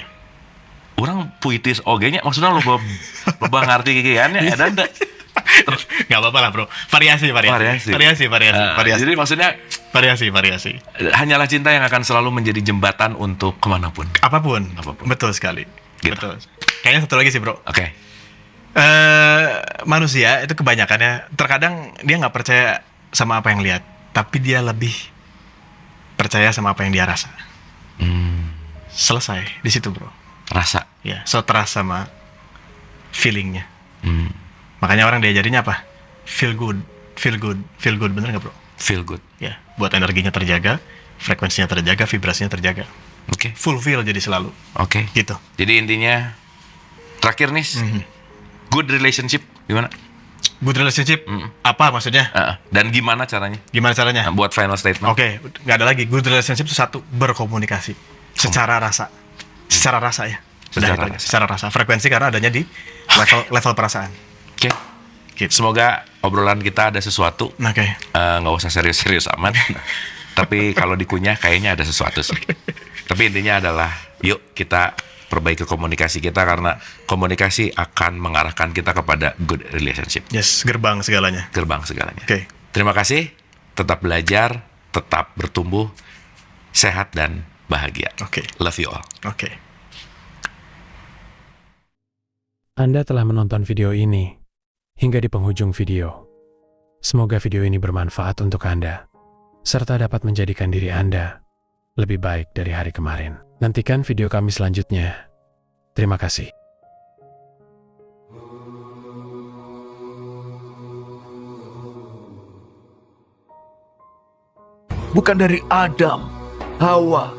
Orang puitis ogenya, maksudnya lo ngerti kikian ya, dan Nggak apa-apa lah bro. Variasi. jadi maksudnya Variasi. hanyalah cinta yang akan selalu menjadi jembatan untuk kemanapun. Apapun. Apapun. Betul sekali. Gitu. Betul. Kayaknya satu lagi sih bro. Oke. Manusia itu kebanyakannya terkadang dia nggak percaya sama apa yang lihat, tapi dia lebih percaya sama apa yang dia rasa. Selesai di situ bro. Rasa. Ya, so trust sama feelingnya. Makanya orang diajarinnya apa? Feel good, bener nggak bro? Feel good. Ya, buat energinya terjaga, frekuensinya terjaga, vibrasinya terjaga. Oke. Fulfill jadi selalu. Oke. Gitu. Jadi intinya terakhir nih, good relationship gimana? Good relationship apa maksudnya? Dan gimana caranya? Gimana caranya? Buat final statement. Oke, nggak ada lagi. Good relationship itu satu, berkomunikasi secara rasa. Secara rasa ya. Sudah Secara itu aja. rasa. Secara rasa. Frekuensinya karena adanya di level perasaan. Oke. Semoga obrolan kita ada sesuatu. Oke. Nggak usah serius-serius amat. Tapi kalau dikunyah kayaknya ada sesuatu sih. Tapi intinya adalah yuk kita perbaiki komunikasi kita, karena komunikasi akan mengarahkan kita kepada good relationship. Yes, gerbang segalanya. Gerbang segalanya. Oke. Terima kasih. Tetap belajar, tetap bertumbuh, sehat dan bahagia. Oke. Love you all. Oke. Anda telah menonton video ini hingga di penghujung video. Semoga video ini bermanfaat untuk Anda, serta dapat menjadikan diri Anda lebih baik dari hari kemarin. Nantikan video kami selanjutnya. Terima kasih. Bukan dari Adam, Hawa,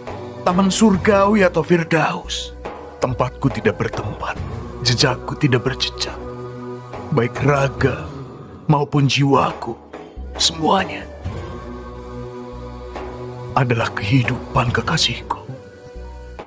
taman surgawi atau Firdaus. Tempatku tidak bertempat, jejakku tidak berjejak. Baik raga maupun jiwaku, semuanya adalah kehidupan kekasihku.